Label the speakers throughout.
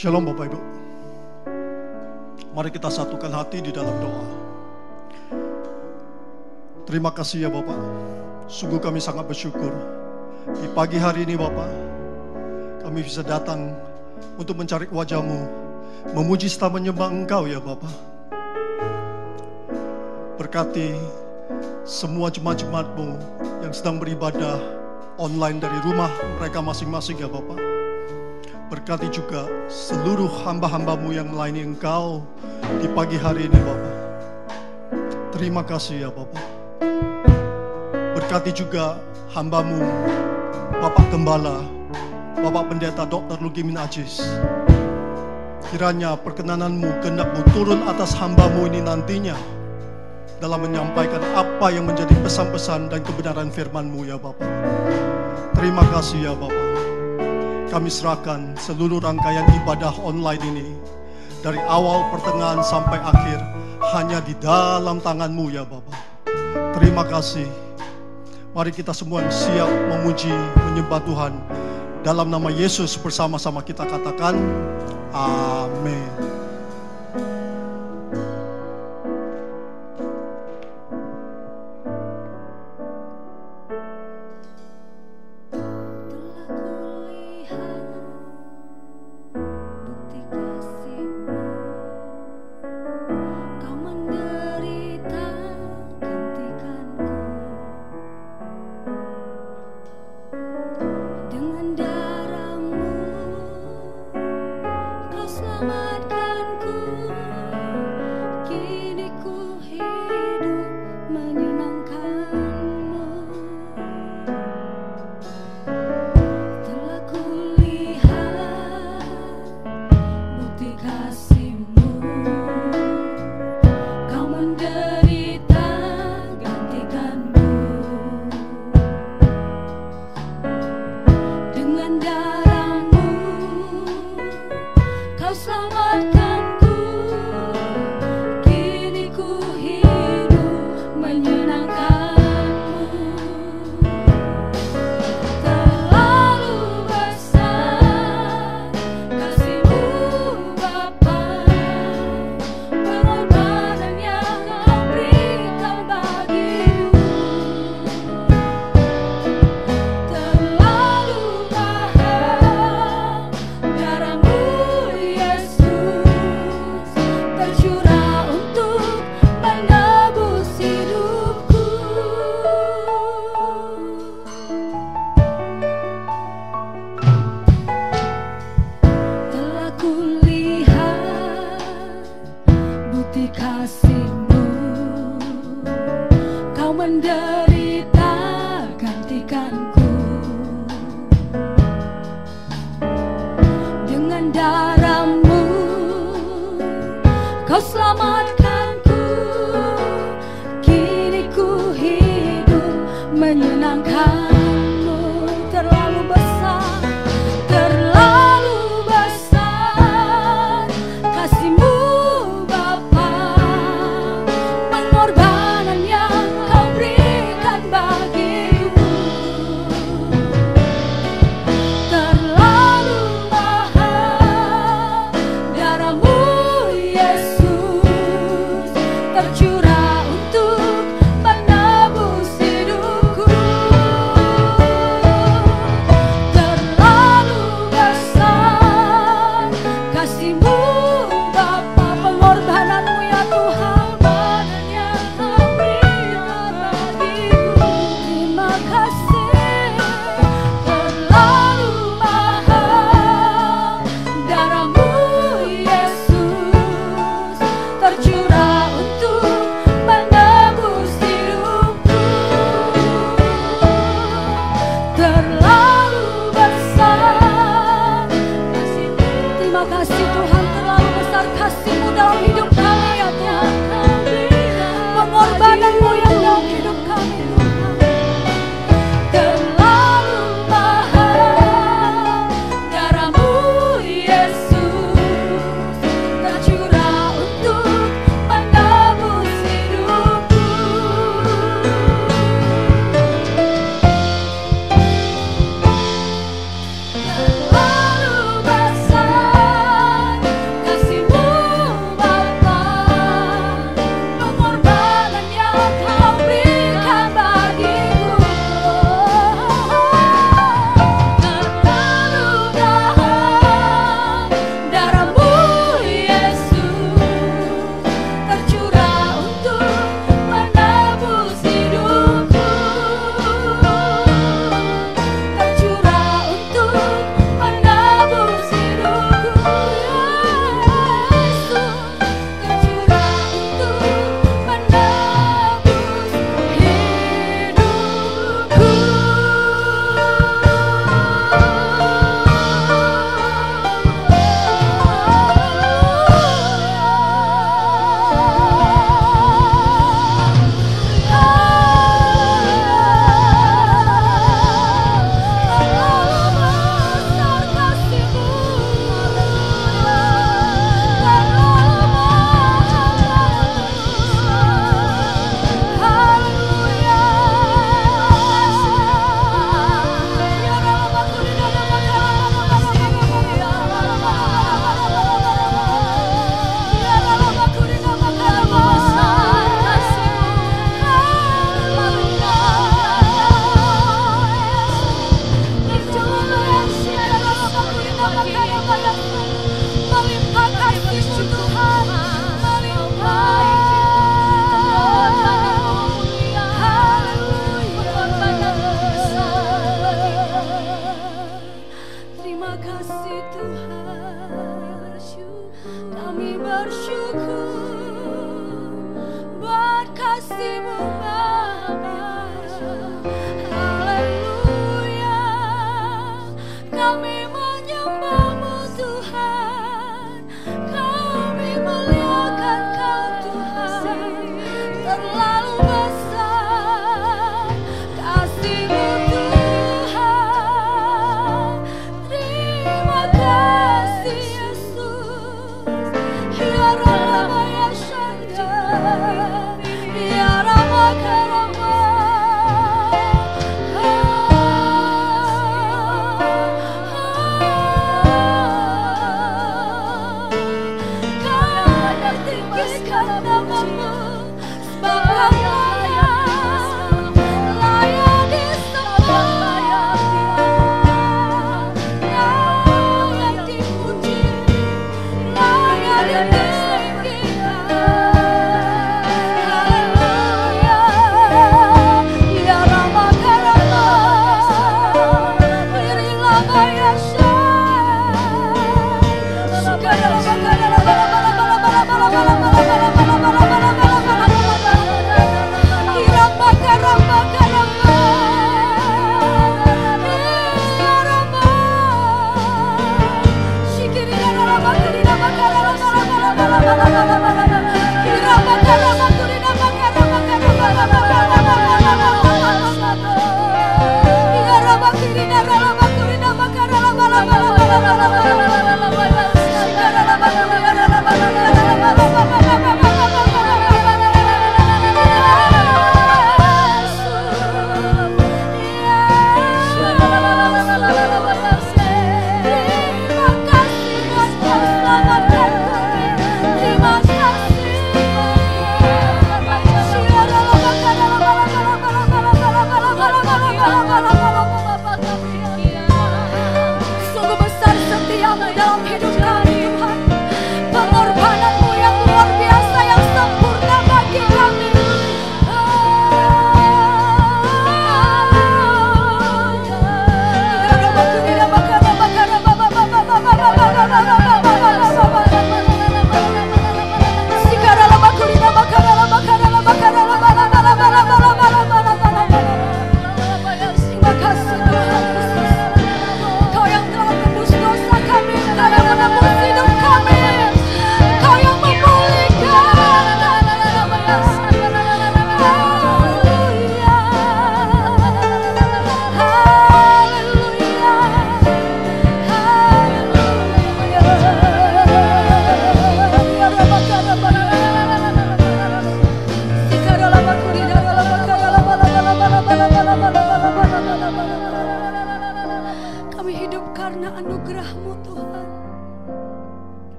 Speaker 1: Shalom Bapak Ibu. Mari kita satukan hati di dalam doa. Terima kasih ya Bapak. Sungguh kami sangat bersyukur. Di pagi hari ini Bapak, kami bisa datang untuk mencari wajah-Mu, memuji serta menyembah Engkau ya Bapak. Berkati semua jemaat-jemaat-Mu yang sedang beribadah online dari rumah mereka masing-masing ya Bapak. Berkati juga seluruh hamba-hamba-Mu yang melayani Engkau di pagi hari ini Bapak. Terima kasih ya Bapak. Berkati juga hamba-Mu, Bapak Gembala, Bapak Pendeta Dr. Lugimin Ajis. Kiranya perkenanan-Mu, kehendak-Mu turun atas hamba-Mu ini nantinya dalam menyampaikan apa yang menjadi pesan-pesan dan kebenaran firman-Mu ya Bapak. Terima kasih ya Bapak. Kami serahkan seluruh rangkaian ibadah online ini dari awal, pertengahan sampai akhir hanya di dalam tangan-Mu ya Bapa. Terima kasih. Mari kita semua siap memuji, menyembah Tuhan. Dalam nama Yesus bersama-sama kita katakan amin.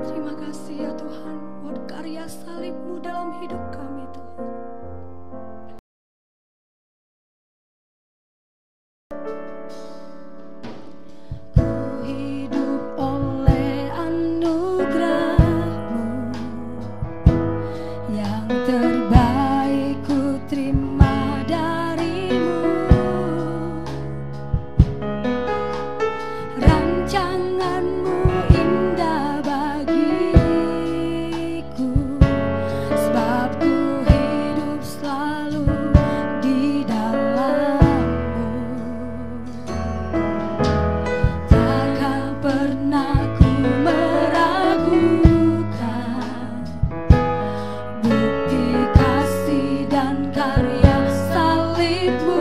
Speaker 2: Terima kasih ya Tuhan buat karya salib-Mu dalam hidup kami Tuhan. Ku hidup oleh anugerah-Mu, yang terbaik ku terima dari-Mu. Rancangan-Mu indah bagiku, sebab ku hidup selalu di dalam-Mu. Takkan pernah ku meragukan bukti kasih dan karya salib-Mu.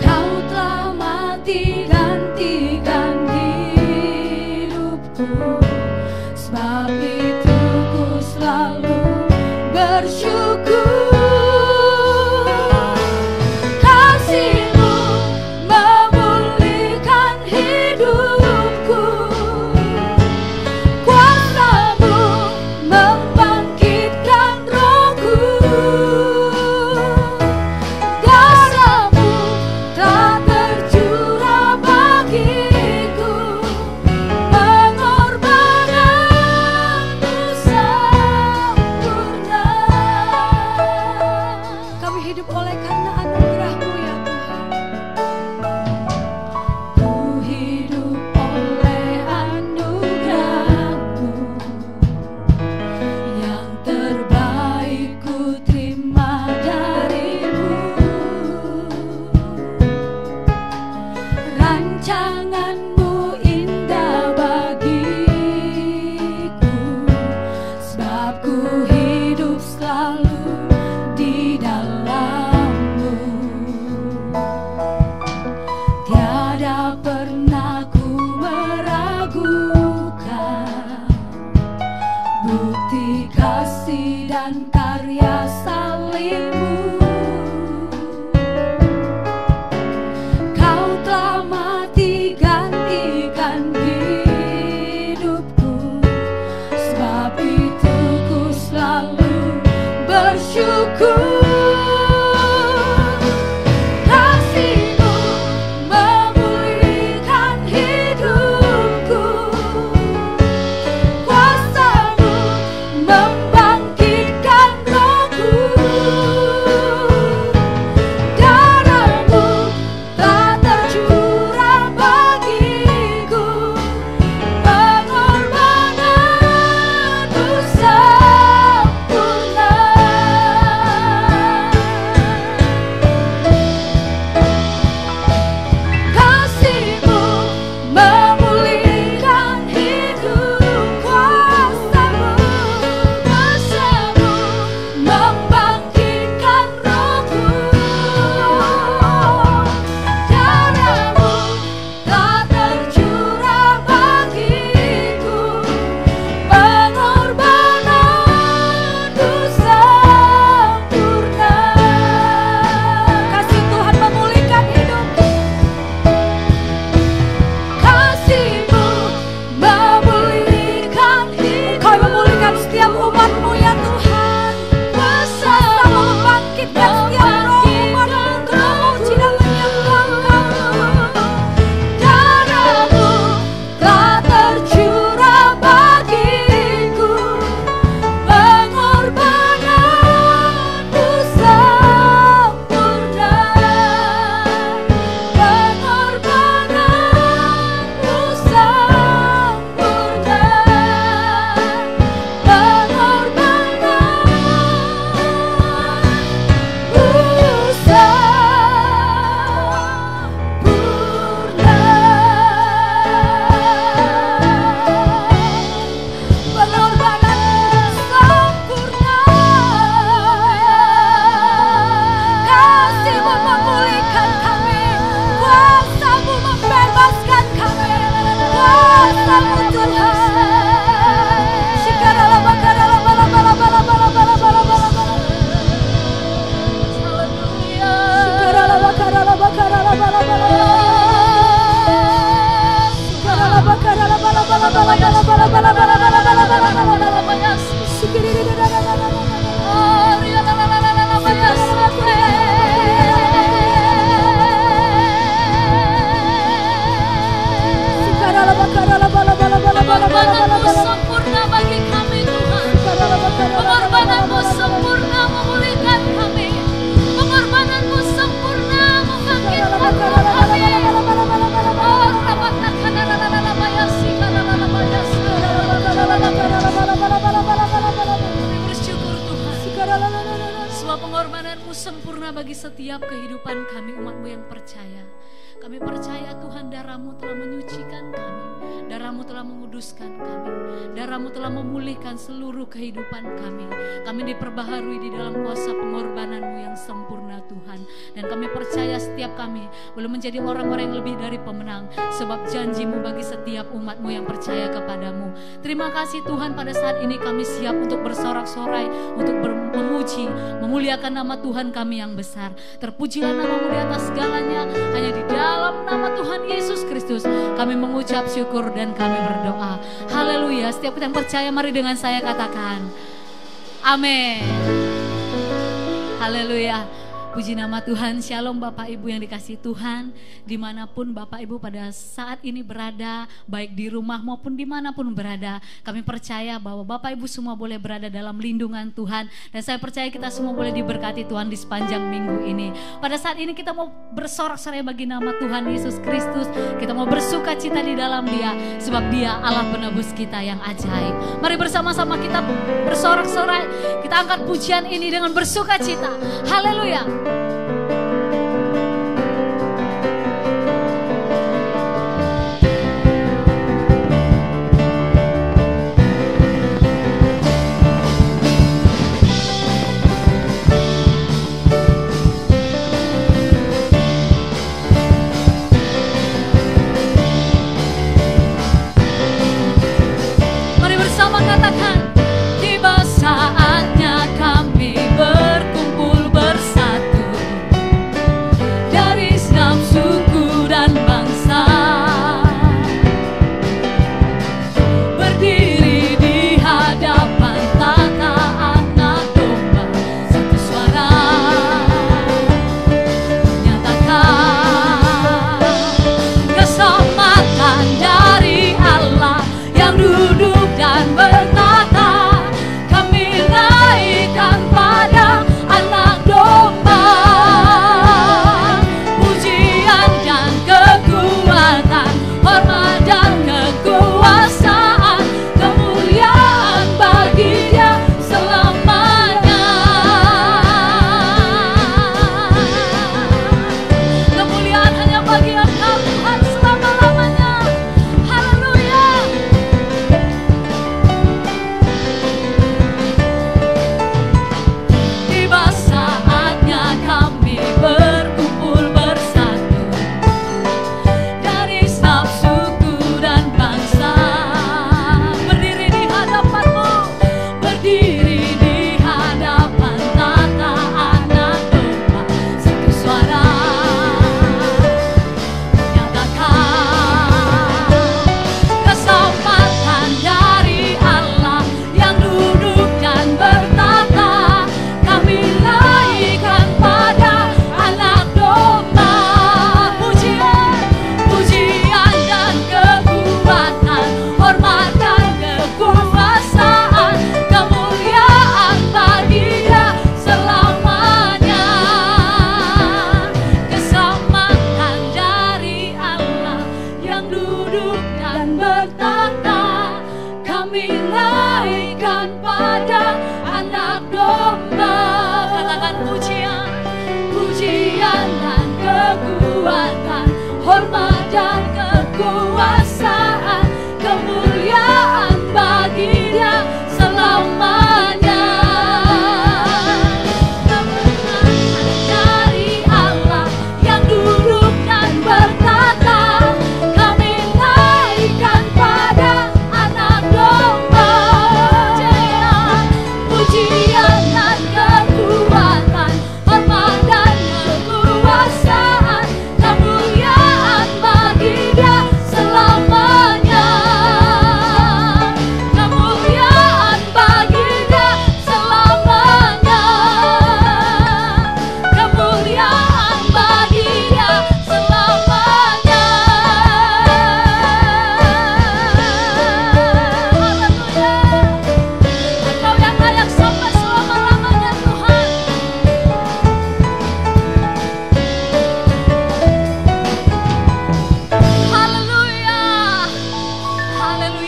Speaker 2: Kau telah mati gantikan hidupku, sebab itu ku selalu bersyukur. Kasih-Mu memulihkan hidupku, kuasa-Mu membangkitkan rohku. Darah-Mu telah tercurah bagiku, pengorbanan-Mu sempurna. Kami hidup oleh karena anugerah-Mu ya Tuhan. Ku hidup oleh anugerah-Mu, yang terbaik ku terima dari-Mu. Rancangan-Mu indah bagiku, sebab ku hidup selalu di dalam-Mu. Tiada pernah ku meragukan bukti kasih dan karya salib-Mu. Kau telah mati gantikan hidupku, sebab itu ku selalu bersyukur. Kasih-Mu memulihkan hidupku, kuasa-Mu membangkitkan rohku.
Speaker 3: Pengorbananmu sempurna bagi kami Tuhan. Pengorbananmu sempurna memulihkan kami. Pengorbananmu sempurna membangkitkan kami. Oh, kami bersyukur Tuhan. Semua pengorbananmu sempurna bagi setiap kehidupan kami umat-Mu yang percaya. Kami percaya Tuhan, darah-Mu telah menyucikan kami, darah-Mu telah menguduskan kami, darah-Mu telah memulihkan seluruh kehidupan kami. Kami diperbaharui di dalam kuasa pengorbanan-Mu yang sempurna Tuhan. Dan kami percaya setiap kami boleh menjadi orang-orang yang lebih dari pemenang, sebab janji-Mu bagi setiap umat-Mu yang percaya kepadamu. Terima kasih Tuhan, pada saat ini kami siap untuk bersorak-sorai, untuk memuji, memuliakan nama Tuhan kami yang besar. Terpujilah nama-Mu di atas segalanya. Hanya di dalam nama Tuhan Yesus Kristus kami mengucap syukur dan kami berdoa. Haleluya. Setiap kita yang percaya, mari dengan saya katakan amin. Haleluya. Puji nama Tuhan. Shalom Bapak Ibu yang dikasihi Tuhan. Dimanapun Bapak Ibu pada saat ini berada, baik di rumah maupun dimanapun berada, kami percaya bahwa Bapak Ibu semua boleh berada dalam lindungan Tuhan. Dan saya percaya kita semua boleh diberkati Tuhan di sepanjang minggu ini. Pada saat ini kita mau bersorak-sorai bagi nama Tuhan Yesus Kristus. Kita mau bersuka cita di dalam Dia, sebab Dia Allah penebus kita yang ajaib. Mari bersama-sama kita bersorak-sorai. Kita angkat pujian ini dengan bersuka cita. Haleluya. Mari bersama katakan, tiba saatnya kami berkumpul bersatu.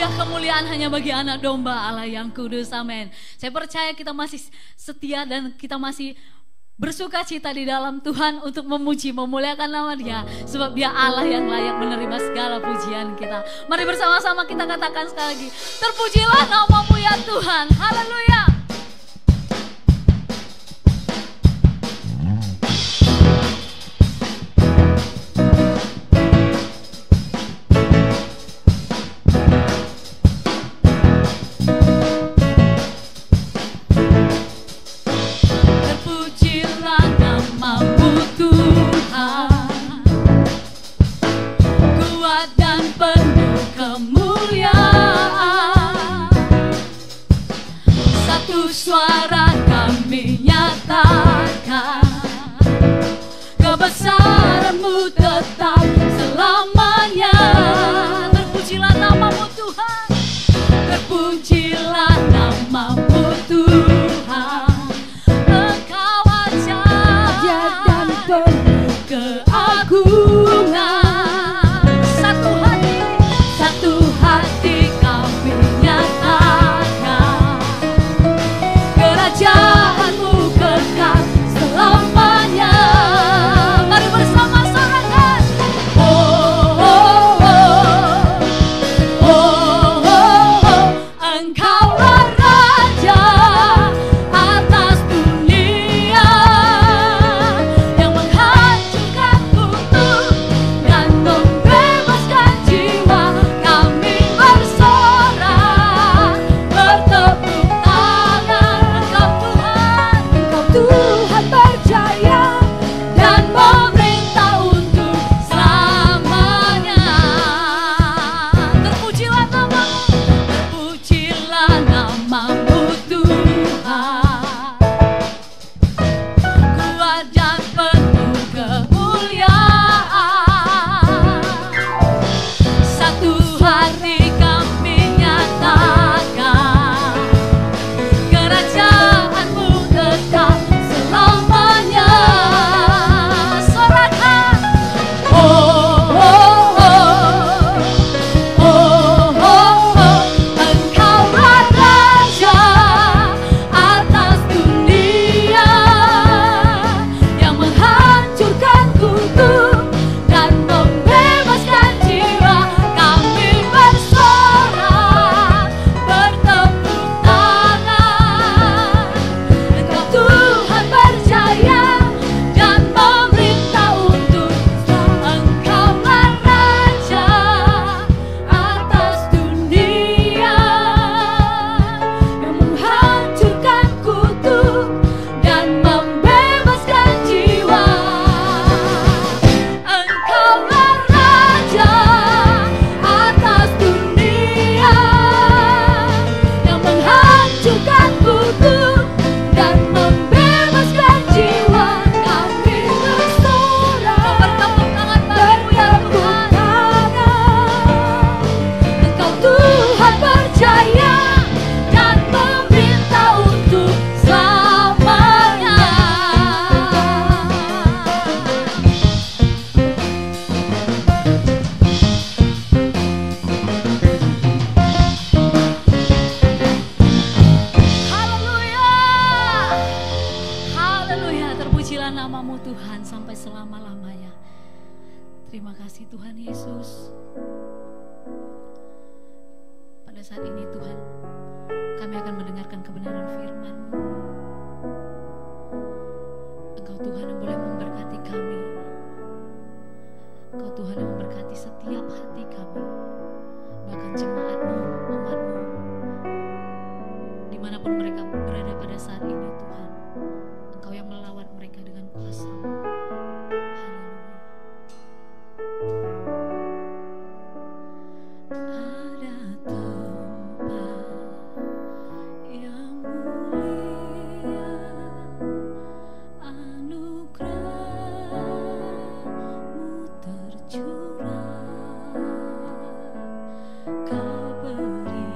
Speaker 3: Anugerah kemuliaan hanya bagi anak domba Allah yang kudus, amin. Saya percaya kita masih setia dan kita masih bersuka cita di dalam Tuhan untuk memuji, memuliakan nama Dia, sebab Dia Allah yang layak menerima segala pujian kita. Mari bersama-sama kita katakan sekali lagi, terpujilah nama-Mu ya Tuhan. Haleluya. Suara kami nyatakan kebesaran-Mu tetap selamanya. Terpujilah nama-Mu Tuhan, terpujilah nama-Mu Tuhan. Engkau ajaib dan penuh keagungan. Satu hati kami nyatakan kerajaan-Mu kekal selamanya. Mari bersama sorakan. Oh, oh, oh, oh, oh, oh. Engkaulah Raja atas dunia yang menghancurkan kutub dan membebaskan jiwa. Kami bersorak, bertepuk tangan. Tuhan berjaya dan memerintah untuk selamanya. Terpujilah nama-Mu, terpujilah nama-Mu Tuhan. Kuat dan penuh kemuliaan. Satu hati kami nyatakan kerajaan-Mu tetap selamanya. Sorakan. Oh, oh, oh, oh, oh, oh. Engkaulah Raja atas dunia yang menghancurkan kutub dan membebaskan jiwa. Kami bersorak, bertepuk tangan. Engkau Tuhan berjaya dan memerintah untuk Engkaulah Raja atas dunia yang menghancurkan kutub dan membebaskan jiwa. Engkaulah Raja atas dunia yang menghancurkan kutub dan membebaskan jiwa. Kami bersorak, bertepuk tangan bagimu ya Tuhan. Engkau Tuhan berjaya dan memerintah untuk selamanya. Haleluya, haleluya. Terpujilah nama-Mu Tuhan sampai selama-lamanya. Terima kasih Tuhan Yesus. Pada saat ini Tuhan, kami akan mendengarkan kebenaran firman-Mu. Engkau Tuhan yang boleh memberkati kami. Engkau Tuhan yang memberkati setiap hati kami, bahkan jemaat-Mu, umat-Mu, dimanapun mereka berada pada saat ini Tuhan. Engkau yang melawat mereka dengan kuasa-Mu. Haleluya. Ada tempat yang mulia, anugerah-Mu tercurah. Kau beri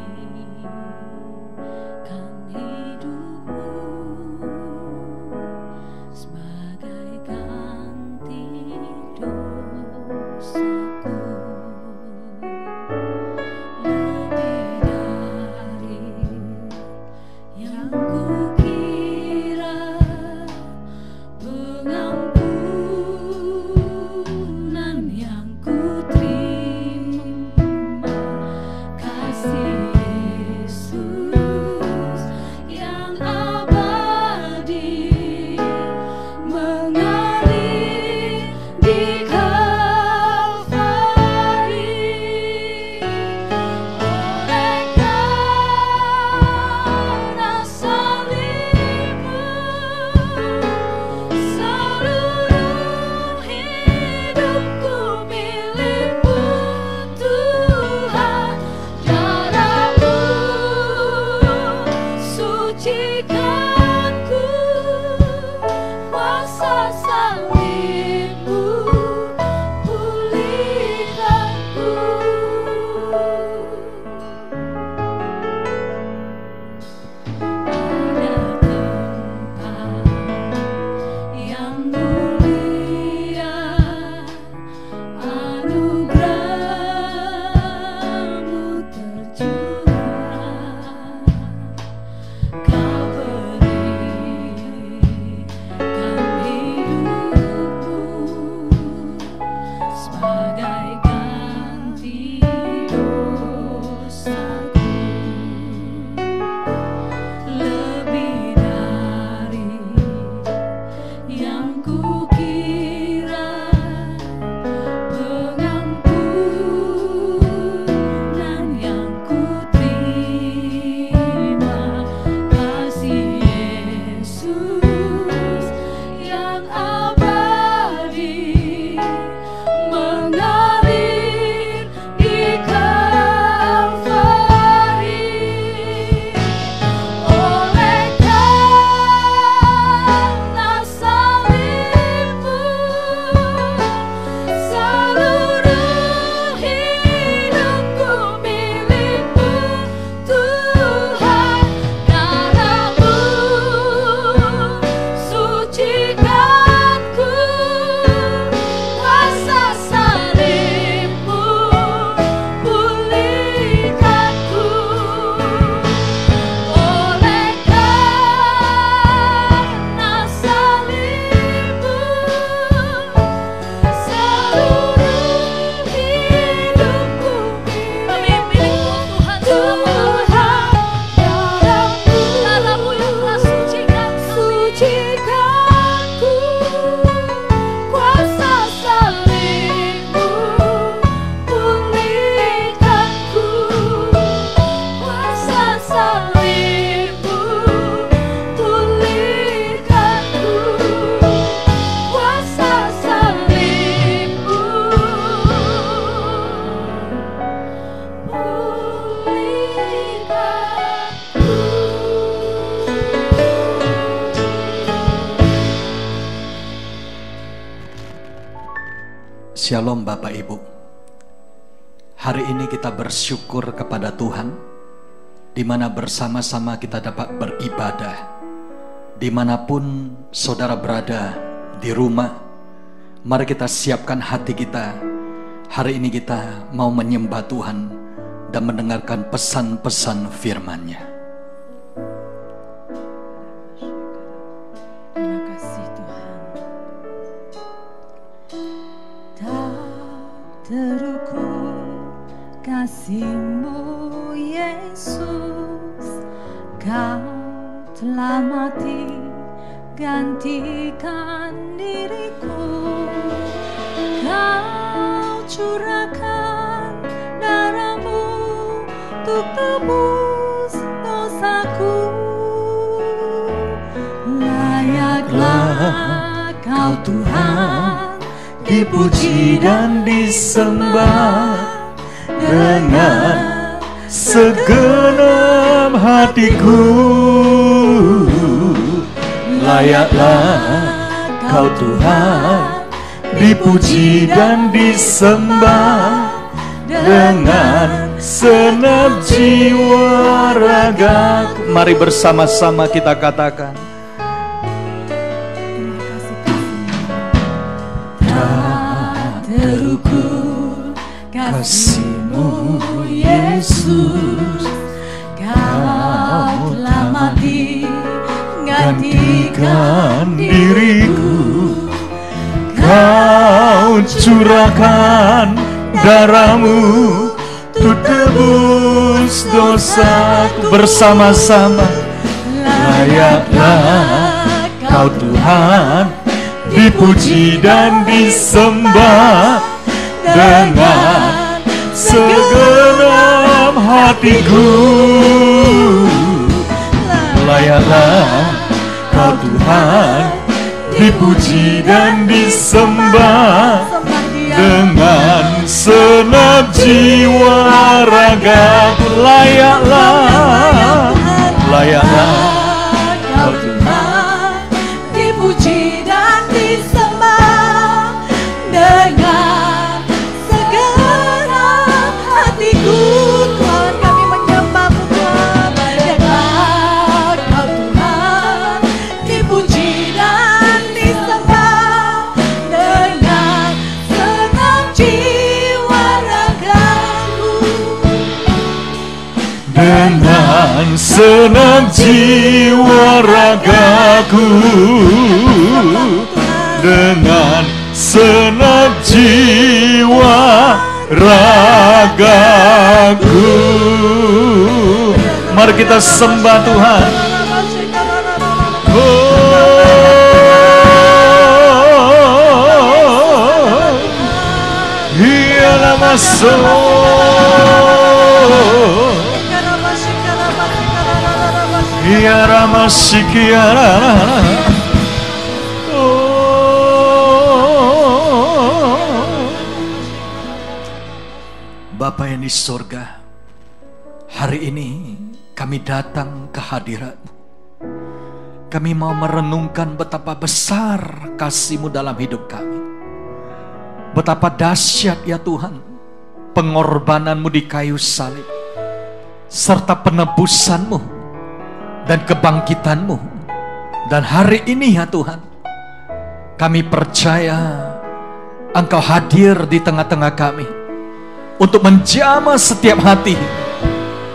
Speaker 4: Shalom Bapak Ibu. Hari ini kita bersyukur kepada Tuhan, di mana bersama-sama kita dapat beribadah. Dimanapun saudara berada di rumah, mari kita siapkan hati kita. Hari ini kita mau menyembah Tuhan dan mendengarkan pesan-pesan firman-Nya.
Speaker 5: Terima kasih Tuhan. Tak terukur kasih-Mu Yesus, Kau telah mati gantikan diriku. Kau curahkan darah-Mu untuk tebus dosaku. Layaklah Kau Tuhan dipuji dan disembah dengan
Speaker 4: segenap hatiku. Layaklah Kau Tuhan dipuji dan disembah dengan segenap jiwa raga. Mari bersama-sama kita katakan,
Speaker 5: tak terukur kasih-Mu Yesus, Kau telah mati gantikan diriku.
Speaker 4: Kau curahkan darah-Mu untuk tebus dosaku. Bersama-sama, layaklah Kau Tuhan dipuji dan disembah dengan segenap hatiku. Layaklah Kau Tuhan dipuji dan disembah dengan segenap jiwa ragaku. Layaklah
Speaker 5: Kau Tuhan dipuji dan disembah dengan segenap hatiku. Tuhan, kami menyembah-Mu Tuhan. Layaklah Kau Tuhan dipuji dan disembah dengan segenap jiwa ragaku.
Speaker 4: dengan segenap jiwa ragaku, dengan segenap jiwa ragaku. Mari kita sembah Tuhan. Ialah masuk. Iara masih kiara. Bapa yang di sorga, hari ini kami datang ke hadirat-Mu. Kami mau merenungkan betapa besar kasih-Mu dalam hidup kami. Betapa dahsyat ya Tuhan pengorbanan-Mu di kayu salib, serta penebusan-Mu dan kebangkitan-Mu. Dan hari ini ya Tuhan, kami percaya Engkau hadir di tengah-tengah kami untuk menjamah setiap hati,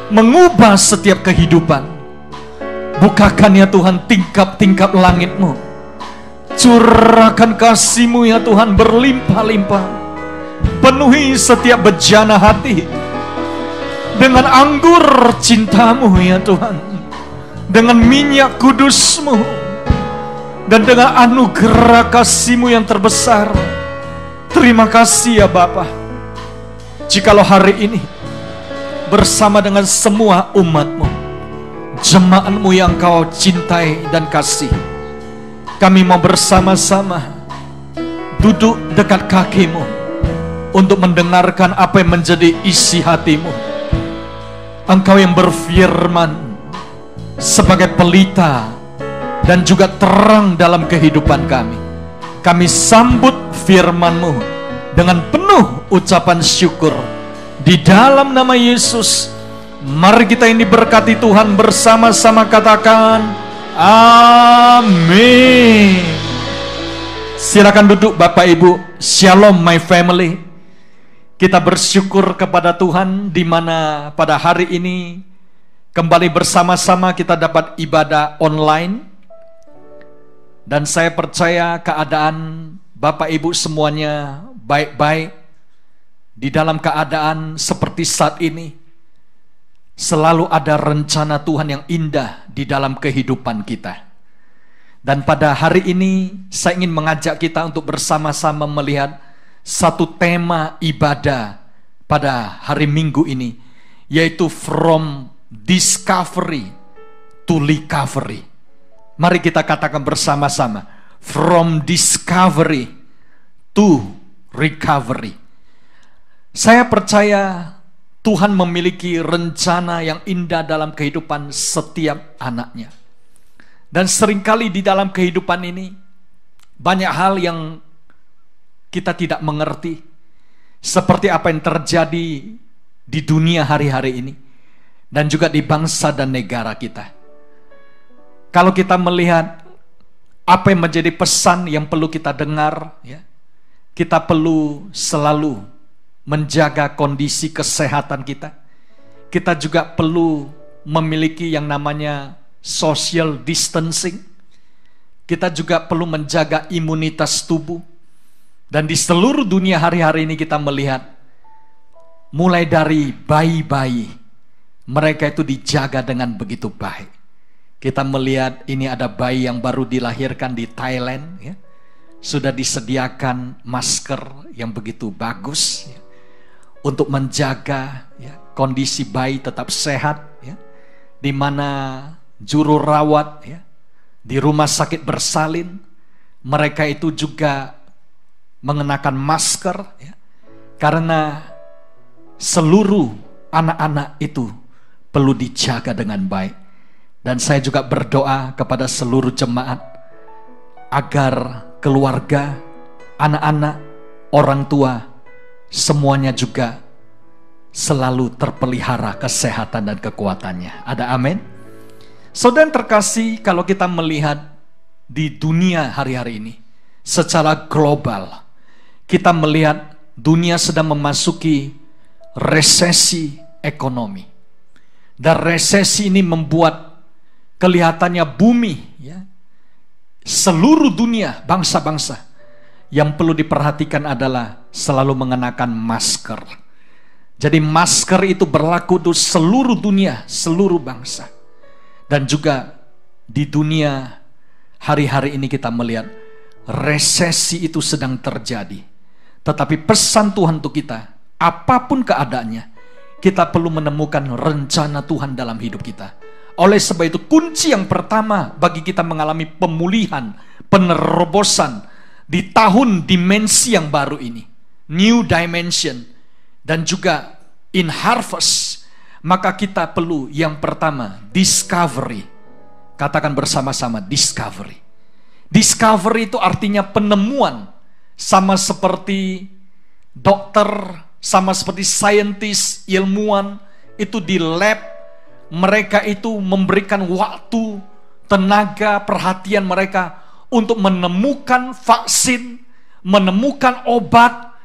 Speaker 4: mengubah setiap kehidupan. Bukakan ya Tuhan tingkap-tingkap langit-Mu, curahkan kasih-Mu ya Tuhan berlimpah-limpah. Penuhi setiap bejana hati dengan anggur cinta-Mu ya Tuhan, dengan minyak kudus-Mu, dan dengan anugerah kasih-Mu yang terbesar. Terima kasih ya Bapa. Jikalau hari ini bersama dengan semua umat-Mu, jemaat-Mu yang Kau cintai dan kasih, kami mau bersama-sama duduk dekat kaki-Mu untuk mendengarkan apa yang menjadi isi hati-Mu. Engkau yang berfirman sebagai pelita dan juga terang dalam kehidupan kami. Kami sambut firman-Mu dengan penuh ucapan syukur. Di dalam nama Yesus, mari kita ini berkati Tuhan bersama-sama, katakan amin. Silakan duduk Bapak Ibu. Shalom my family. Kita bersyukur kepada Tuhan di mana pada hari ini kembali bersama-sama kita dapat ibadah online. Dan saya percaya keadaan Bapak Ibu semuanya baik-baik. Di dalam keadaan seperti saat ini, selalu ada rencana Tuhan yang indah di dalam kehidupan kita. Dan pada hari ini saya ingin mengajak kita untuk bersama-sama melihat satu tema ibadah pada hari Minggu ini, yaitu from discovery to recovery. Mari kita katakan bersama-sama, from discovery to recovery. Saya percaya Tuhan memiliki rencana yang indah dalam kehidupan setiap anaknya. Dan seringkali di dalam kehidupan ini banyak hal yang kita tidak mengerti, seperti apa yang terjadi di dunia hari-hari ini dan juga di bangsa dan negara kita. Kalau kita melihat apa yang menjadi pesan yang perlu kita dengar, ya, kita perlu selalu menjaga kondisi kesehatan kita. Kita juga perlu memiliki yang namanya social distancing. Kita juga perlu menjaga imunitas tubuh. Dan di seluruh dunia hari-hari ini kita melihat, mulai dari bayi-bayi, mereka itu dijaga dengan begitu baik. Kita melihat ini ada bayi yang baru dilahirkan di Thailand, ya. Sudah disediakan masker yang begitu bagus, ya, untuk menjaga, ya, kondisi bayi tetap sehat, ya, di mana juru rawat, ya, di rumah sakit bersalin, mereka itu juga mengenakan masker, ya, karena seluruh anak-anak itu perlu dijaga dengan baik. Dan saya juga berdoa kepada seluruh jemaat agar keluarga, anak-anak, orang tua, semuanya juga selalu terpelihara kesehatan dan kekuatannya. Ada amin? Saudara terkasih, kalau kita melihat di dunia hari-hari ini secara global, kita melihat dunia sedang memasuki resesi ekonomi. Dan resesi ini membuat kelihatannya bumi, ya, seluruh dunia, bangsa-bangsa, yang perlu diperhatikan adalah selalu mengenakan masker. Jadi masker itu berlaku di seluruh dunia, seluruh bangsa. Dan juga di dunia hari-hari ini kita melihat resesi itu sedang terjadi. Tetapi pesan Tuhan untuk kita, apapun keadaannya, kita perlu menemukan rencana Tuhan dalam hidup kita. Oleh sebab itu kunci yang pertama bagi kita mengalami pemulihan, penerobosan di tahun dimensi yang baru ini, new dimension, dan juga in harvest, maka kita perlu yang pertama discovery. Katakan bersama-sama, discovery. Discovery itu artinya penemuan, sama seperti dokter, sama seperti saintis, ilmuwan itu di lab. Mereka itu memberikan waktu, tenaga, perhatian mereka untuk menemukan vaksin, menemukan obat.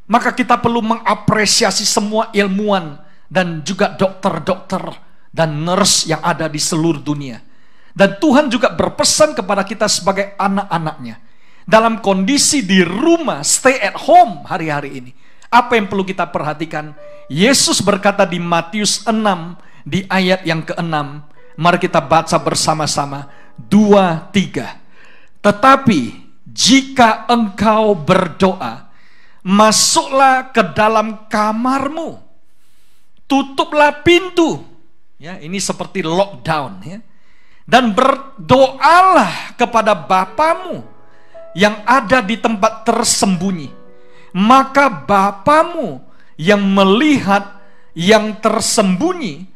Speaker 4: Maka kita perlu mengapresiasi semua ilmuwan dan juga dokter-dokter dan nurse yang ada di seluruh dunia. Dan Tuhan juga berpesan kepada kita sebagai anak-anaknya, dalam kondisi di rumah, stay at home hari-hari ini, apa yang perlu kita perhatikan? Yesus berkata di Matius 6 di ayat yang ke-6, mari kita baca bersama-sama, 2-3. Tetapi jika engkau berdoa, masuklah ke dalam kamarmu, tutuplah pintu, ya, ini seperti lockdown, ya, dan berdoalah kepada Bapamu yang ada di tempat tersembunyi, maka Bapamu yang melihat yang tersembunyi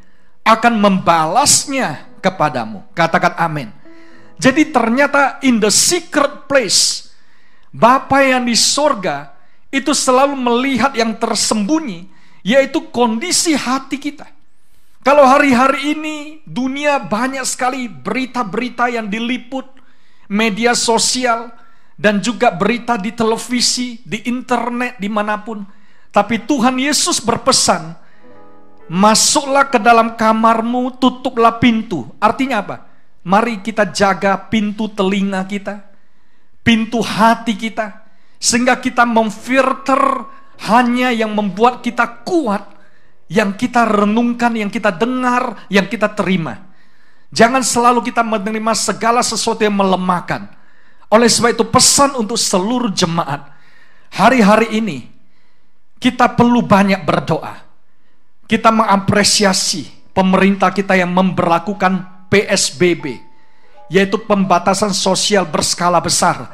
Speaker 4: akan membalasnya kepadamu. Katakan amin. Jadi ternyata in the secret place, Bapa yang di sorga itu selalu melihat yang tersembunyi, yaitu kondisi hati kita. Kalau hari-hari ini dunia banyak sekali berita-berita yang diliput, media sosial, dan juga berita di televisi, di internet, dimanapun. Tapi Tuhan Yesus berpesan, masuklah ke dalam kamarmu, tutuplah pintu. Artinya apa? Mari kita jaga pintu telinga kita, pintu hati kita, sehingga kita memfilter hanya yang membuat kita kuat, yang kita renungkan, yang kita dengar, yang kita terima. Jangan selalu kita menerima segala sesuatu yang melemahkan. Oleh sebab itu pesan untuk seluruh jemaat, hari-hari ini kita perlu banyak berdoa. Kita mengapresiasi pemerintah kita yang memberlakukan PSBB, yaitu pembatasan sosial berskala besar.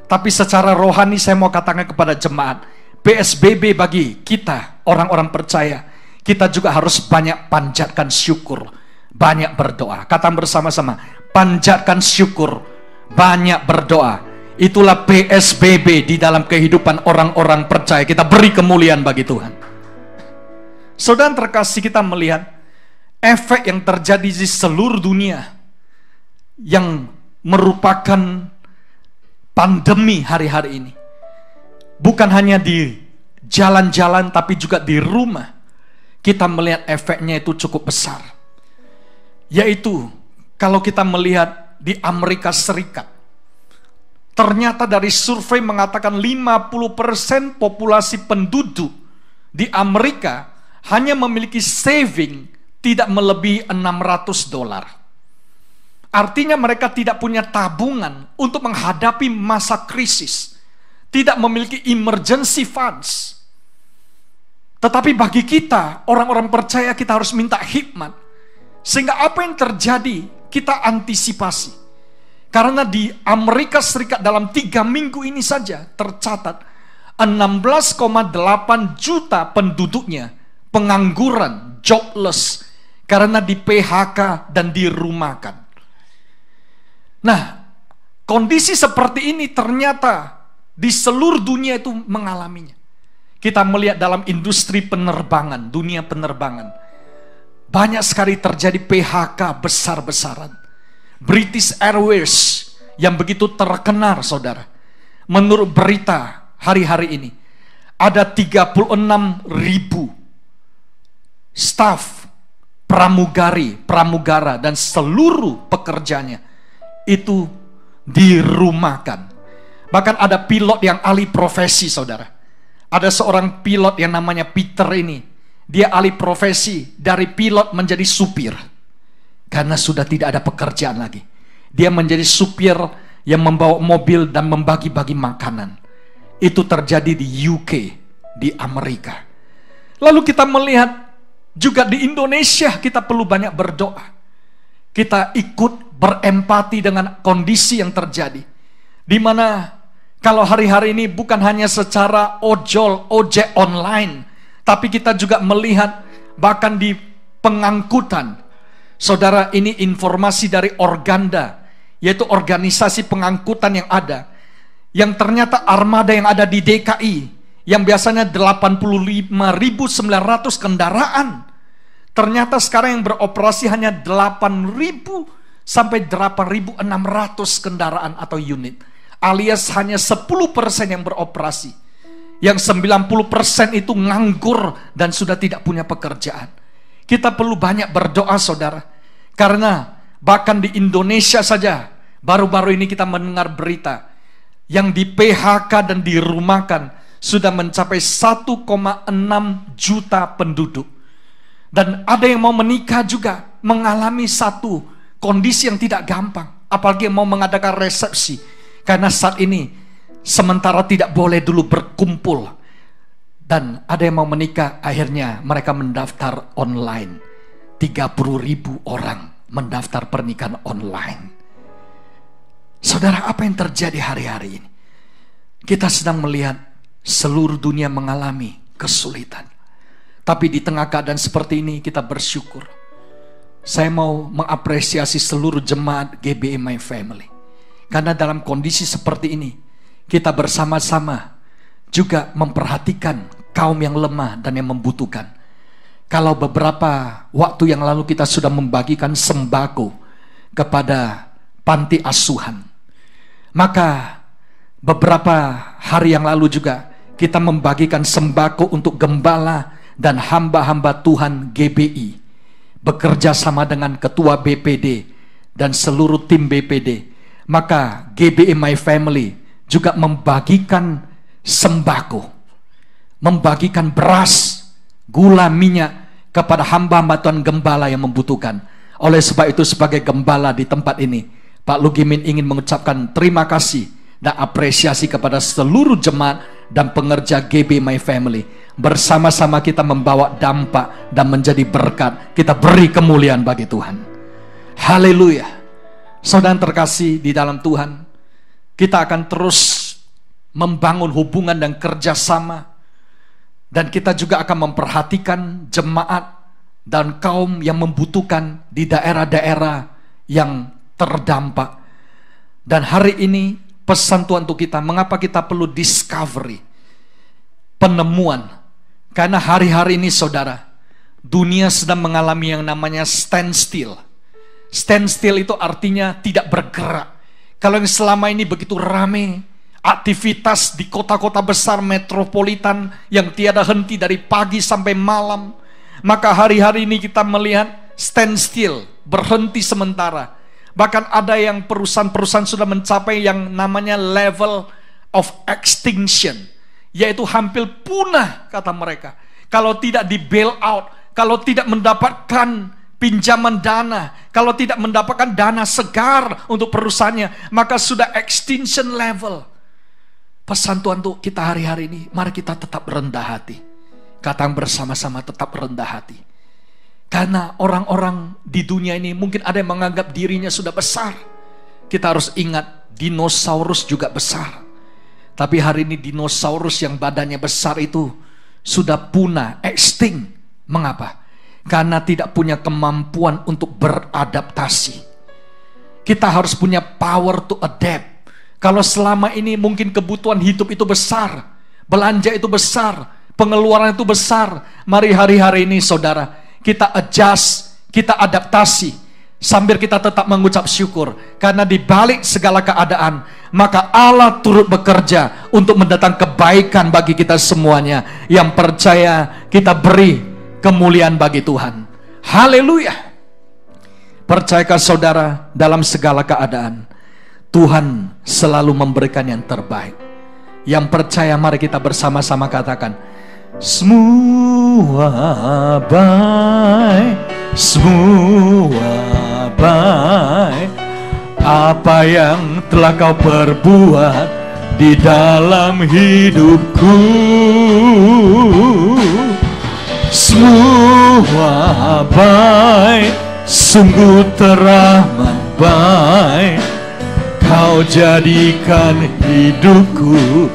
Speaker 4: Tapi secara rohani saya mau katakan kepada jemaat, PSBB bagi kita orang-orang percaya, kita juga harus banyak panjatkan syukur, banyak berdoa. Kata bersama-sama, panjatkan syukur, banyak berdoa. Itulah PSBB di dalam kehidupan orang-orang percaya. Kita beri kemuliaan bagi Tuhan. Saudara terkasih, kita melihat efek yang terjadi di seluruh dunia yang merupakan pandemi hari-hari ini. Bukan hanya di jalan-jalan, tapi juga di rumah. Kita melihat efeknya itu cukup besar. Yaitu kalau kita melihat di Amerika Serikat, ternyata dari survei mengatakan 50% populasi penduduk di Amerika hanya memiliki saving tidak melebihi $600. Artinya mereka tidak punya tabungan untuk menghadapi masa krisis, tidak memiliki emergency funds. Tetapi bagi kita, orang-orang percaya, kita harus minta hikmat. Sehingga apa yang terjadi, kita antisipasi. Karena di Amerika Serikat dalam 3 minggu ini saja tercatat 16,8 juta penduduknya pengangguran, jobless, karena di PHK dan dirumahkan. Nah, kondisi seperti ini ternyata di seluruh dunia itu mengalaminya. Kita melihat dalam industri penerbangan, dunia penerbangan, banyak sekali terjadi PHK besar-besaran. British Airways yang begitu terkenal, saudara. Menurut berita hari-hari ini, ada 36.000 staf pramugara dan seluruh pekerjanya itu dirumahkan. Bahkan ada pilot yang alih profesi, saudara. Ada seorang pilot yang namanya Peter ini. Dia alih profesi dari pilot menjadi supir. Karena sudah tidak ada pekerjaan lagi. Dia menjadi supir yang membawa mobil dan membagi-bagi makanan. Itu terjadi di UK, di Amerika. Lalu kita melihat juga di Indonesia kita perlu banyak berdoa. Kita ikut berempati dengan kondisi yang terjadi. Di mana kalau hari-hari ini bukan hanya secara ojek online, tapi kita juga melihat bahkan di pengangkutan. Saudara, ini informasi dari Organda, yaitu organisasi pengangkutan yang ada, yang ternyata armada yang ada di DKI, yang biasanya 85.900 kendaraan, ternyata sekarang yang beroperasi hanya 8.000 sampai 8.600 kendaraan atau unit. Alias hanya 10% yang beroperasi. Yang 90% itu nganggur dan sudah tidak punya pekerjaan. Kita perlu banyak berdoa, saudara. Karena bahkan di Indonesia saja, baru-baru ini kita mendengar berita yang di PHK dan dirumahkan sudah mencapai 1,6 juta penduduk. Dan ada yang mau menikah juga mengalami satu kondisi yang tidak gampang. Apalagi yang mau mengadakan resepsi. Karena saat ini sementara tidak boleh dulu berkumpul. Dan ada yang mau menikah, akhirnya mereka mendaftar online. 30.000 orang mendaftar pernikahan online. Saudara, apa yang terjadi hari-hari ini? Kita sedang melihat seluruh dunia mengalami kesulitan. Tapi di tengah keadaan seperti ini kita bersyukur. Saya mau mengapresiasi seluruh jemaat GBI My Family. Karena dalam kondisi seperti ini, kita bersama-sama juga memperhatikan kaum yang lemah dan yang membutuhkan. Kalau beberapa waktu yang lalu kita sudah membagikan sembako kepada panti asuhan, maka beberapa hari yang lalu juga kita membagikan sembako untuk gembala dan hamba-hamba Tuhan GBI, bekerja sama dengan ketua BPD dan seluruh tim BPD. Maka GBI My Family juga membagikan sembako, membagikan beras, gula, minyak kepada hamba-hamba Tuhan gembala yang membutuhkan. Oleh sebab itu, sebagai gembala di tempat ini, Pak Lugimin ingin mengucapkan terima kasih dan apresiasi kepada seluruh jemaat dan pengerja GB My Family. Bersama-sama kita membawa dampak dan menjadi berkat. Kita beri kemuliaan bagi Tuhan. Haleluya. Saudara terkasih di dalam Tuhan, kita akan terus membangun hubungan dan kerjasama, dan kita juga akan memperhatikan jemaat dan kaum yang membutuhkan di daerah-daerah yang terdampak. Dan hari ini pesan Tuhan untuk kita, mengapa kita perlu discovery, penemuan. Karena hari-hari ini saudara, dunia sedang mengalami yang namanya standstill. Standstill itu artinya tidak bergerak. Kalau yang selama ini begitu ramai aktivitas di kota-kota besar metropolitan yang tiada henti dari pagi sampai malam, maka hari-hari ini kita melihat standstill, berhenti sementara. Bahkan ada yang perusahaan-perusahaan sudah mencapai yang namanya level of extinction, yaitu hampir punah kata mereka. Kalau tidak di bail out, kalau tidak mendapatkan pinjaman dana, kalau tidak mendapatkan dana segar untuk perusahaannya, maka sudah extinction level. Pesan Tuhan untuk kita hari-hari ini, mari kita tetap rendah hati. Katakan bersama-sama, tetap rendah hati. Karena orang-orang di dunia ini mungkin ada yang menganggap dirinya sudah besar. Kita harus ingat, dinosaurus juga besar. Tapi hari ini dinosaurus yang badannya besar itu sudah punah, extinct. Mengapa? Karena tidak punya kemampuan untuk beradaptasi. Kita harus punya power to adapt. Kalau selama ini mungkin kebutuhan hidup itu besar, belanja itu besar, pengeluaran itu besar, mari hari-hari ini saudara, kita adjust, kita adaptasi, sambil kita tetap mengucap syukur. Karena di balik segala keadaan, maka Allah turut bekerja untuk mendatangkan kebaikan bagi kita semuanya. Yang percaya, kita beri kemuliaan bagi Tuhan. Haleluya. Percayakah saudara, dalam segala keadaan Tuhan selalu memberikan yang terbaik. Yang percaya, mari kita bersama-sama katakan, semua baik, semua baik. Apa yang telah kau perbuat di dalam hidupku, semua baik, sungguh teramat baik. Kau jadikan hidupku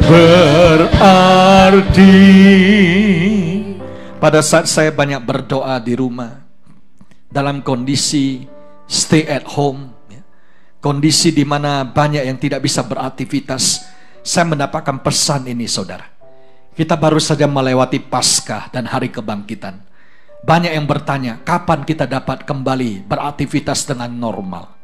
Speaker 4: berarti. Pada saat saya banyak berdoa di rumah, dalam kondisi stay at home, kondisi di mana banyak yang tidak bisa beraktivitas, saya mendapatkan pesan ini saudara. Kita baru saja melewati Paskah dan hari kebangkitan. Banyak yang bertanya, kapan kita dapat kembali beraktivitas dengan normal?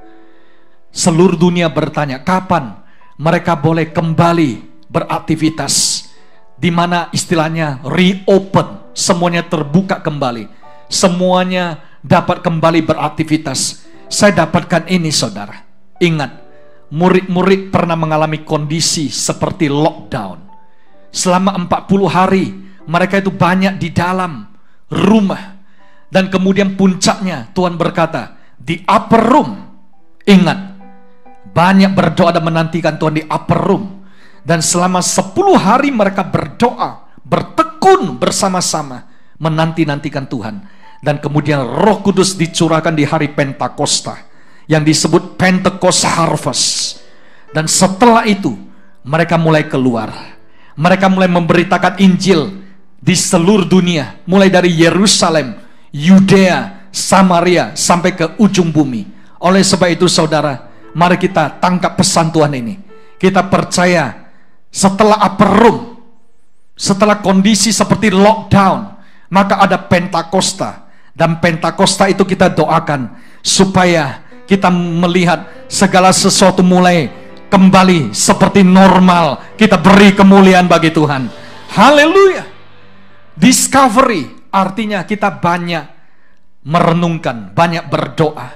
Speaker 4: Seluruh dunia bertanya, kapan mereka boleh kembali beraktivitas, di mana istilahnya reopen, semuanya terbuka kembali, semuanya dapat kembali beraktivitas. Saya dapatkan ini saudara. Ingat, murid-murid pernah mengalami kondisi seperti lockdown. Selama 40 hari mereka itu banyak di dalam rumah. Dan kemudian puncaknya Tuhan berkata, di upper room, ingat, banyak berdoa dan menantikan Tuhan di upper room. Dan selama 10 hari mereka berdoa, bertekun bersama-sama, menanti-nantikan Tuhan. Dan kemudian Roh Kudus dicurahkan di hari Pentakosta, yang disebut Pentecost Harvest. Dan setelah itu mereka mulai keluar. Mereka mulai memberitakan Injil di seluruh dunia, mulai dari Yerusalem, Yudea, Samaria, sampai ke ujung bumi. Oleh sebab itu saudara, mari kita tangkap pesan Tuhan ini. Kita percaya setelah upper room, Setelah kondisi seperti lockdown, maka ada Pentakosta. Dan Pentakosta itu kita doakan supaya kita melihat segala sesuatu mulai kembali seperti normal. Kita beri kemuliaan bagi Tuhan. Haleluya. Discovery artinya kita banyak merenungkan, banyak berdoa.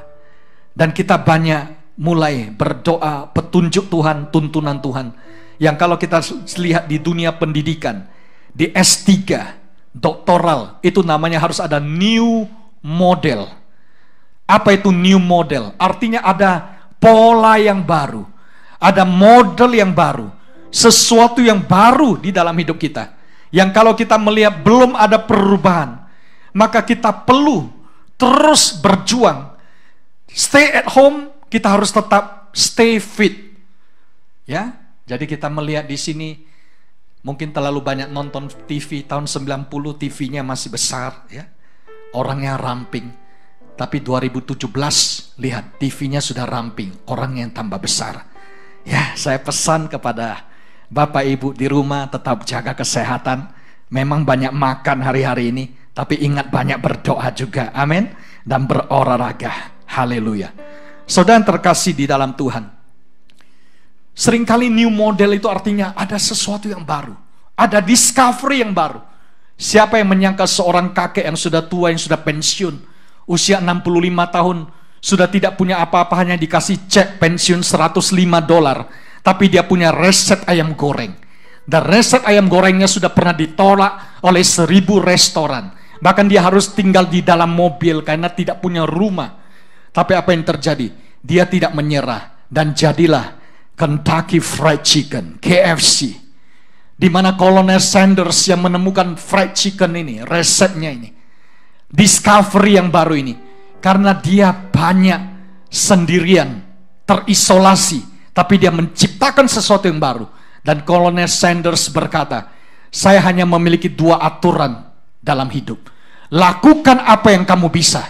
Speaker 4: Dan kita banyak mulai berdoa petunjuk Tuhan, tuntunan Tuhan. Yang kalau kita lihat di dunia pendidikan, di S3, doktoral, itu namanya harus ada new model. Apa itu new model? Artinya ada pola yang baru, ada model yang baru, sesuatu yang baru di dalam hidup kita. Yang kalau kita melihat belum ada perubahan, maka kita perlu terus berjuang. Stay at home, kita harus tetap stay fit. Ya, jadi kita melihat di sini mungkin terlalu banyak nonton TV. Tahun 90 TV-nya masih besar, ya. Orangnya ramping. Tapi 2017 lihat TV-nya sudah ramping, orang yang tambah besar. Ya, saya pesan kepada Bapak Ibu di rumah tetap jaga kesehatan. Memang banyak makan hari-hari ini, tapi ingat banyak berdoa juga. Amin. Dan berolahraga. Haleluya. Saudara yang terkasih di dalam Tuhan, seringkali new model itu artinya ada sesuatu yang baru, ada discovery yang baru. Siapa yang menyangka seorang kakek yang sudah tua, yang sudah pensiun, usia 65 tahun, sudah tidak punya apa-apa, hanya dikasih cek pensiun $105, tapi dia punya resep ayam goreng. Dan resep ayam gorengnya sudah pernah ditolak oleh 1000 restoran. Bahkan dia harus tinggal di dalam mobil karena tidak punya rumah. Tapi apa yang terjadi? Dia tidak menyerah dan jadilah Kentucky Fried Chicken, KFC. Di mana Kolonel Sanders yang menemukan fried chicken ini, resepnya ini, discovery yang baru ini, karena dia banyak sendirian, terisolasi, tapi dia menciptakan sesuatu yang baru. Dan Kolonel Sanders berkata, saya hanya memiliki 2 aturan dalam hidup. Lakukan apa yang kamu bisa,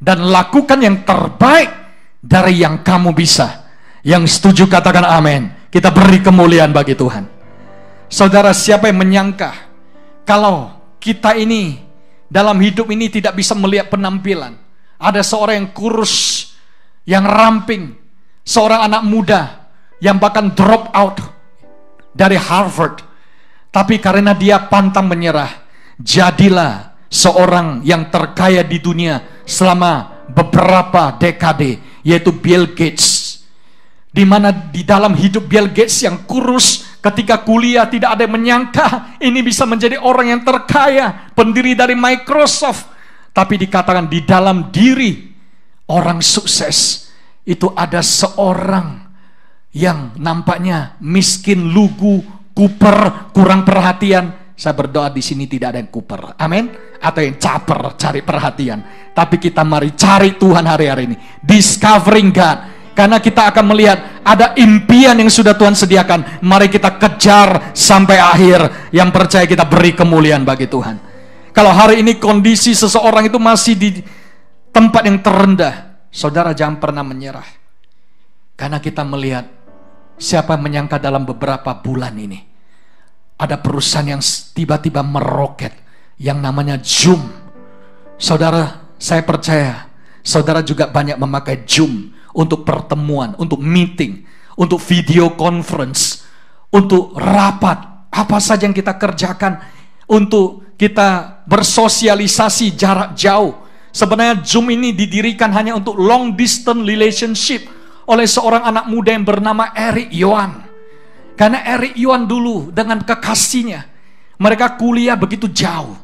Speaker 4: dan lakukan yang terbaik dari yang kamu bisa. Yang setuju katakan amin. Kita beri kemuliaan bagi Tuhan. Saudara, siapa yang menyangka kalau kita ini dalam hidup ini tidak bisa melihat penampilan? Ada seorang yang kurus, yang ramping, seorang anak muda yang bahkan drop out dari Harvard, tapi karena dia pantang menyerah, jadilah seorang yang terkaya di dunia selama beberapa dekade, yaitu Bill Gates. Di mana di dalam hidup Bill Gates yang kurus, ketika kuliah tidak ada yang menyangka ini bisa menjadi orang yang terkaya, pendiri dari Microsoft. Tapi dikatakan di dalam diri orang sukses itu ada seorang yang nampaknya miskin, lugu, kuper, kurang perhatian. Saya berdoa di sini tidak ada yang kuper, amin, atau yang caper cari perhatian. Tapi kita mari cari Tuhan hari-hari ini, discovering God. Karena kita akan melihat ada impian yang sudah Tuhan sediakan. Mari kita kejar sampai akhir. Yang percaya kita beri kemuliaan bagi Tuhan. Kalau hari ini kondisi seseorang itu masih di tempat yang terendah, saudara jangan pernah menyerah. Karena kita melihat siapa yang menyangka dalam beberapa bulan ini ada perusahaan yang tiba-tiba meroket yang namanya Zoom. Saudara, saya percaya saudara juga banyak memakai Zoom untuk pertemuan, untuk meeting, untuk video conference, untuk rapat, apa saja yang kita kerjakan, untuk kita bersosialisasi jarak jauh. Sebenarnya Zoom ini didirikan hanya untuk long distance relationship oleh seorang anak muda yang bernama Eric Yuan. Karena Eric Yuan dulu dengan kekasihnya, mereka kuliah begitu jauh,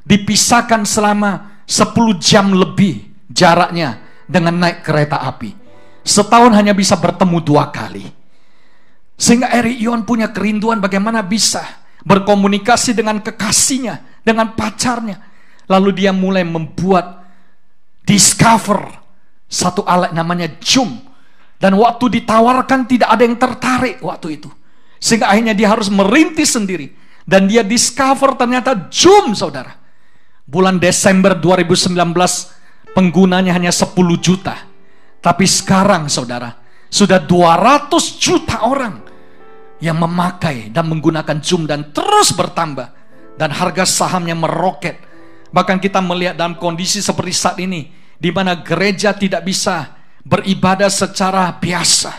Speaker 4: dipisahkan selama 10 jam lebih jaraknya dengan naik kereta api. Setahun hanya bisa bertemu 2 kali. Sehingga Eric Yuan punya kerinduan bagaimana bisa berkomunikasi dengan kekasihnya, dengan pacarnya. Lalu dia mulai membuat discover satu alat namanya Zoom. Dan waktu ditawarkan tidak ada yang tertarik waktu itu. Sehingga akhirnya dia harus merintis sendiri. Dan dia discover ternyata Zoom, saudara. Bulan Desember 2019 penggunanya hanya 10 juta. Tapi sekarang saudara, sudah 200 juta orang yang memakai dan menggunakan Zoom dan terus bertambah. dan harga sahamnya meroket. Bahkan kita melihat dalam kondisi seperti saat ini, di mana gereja tidak bisa beribadah secara biasa,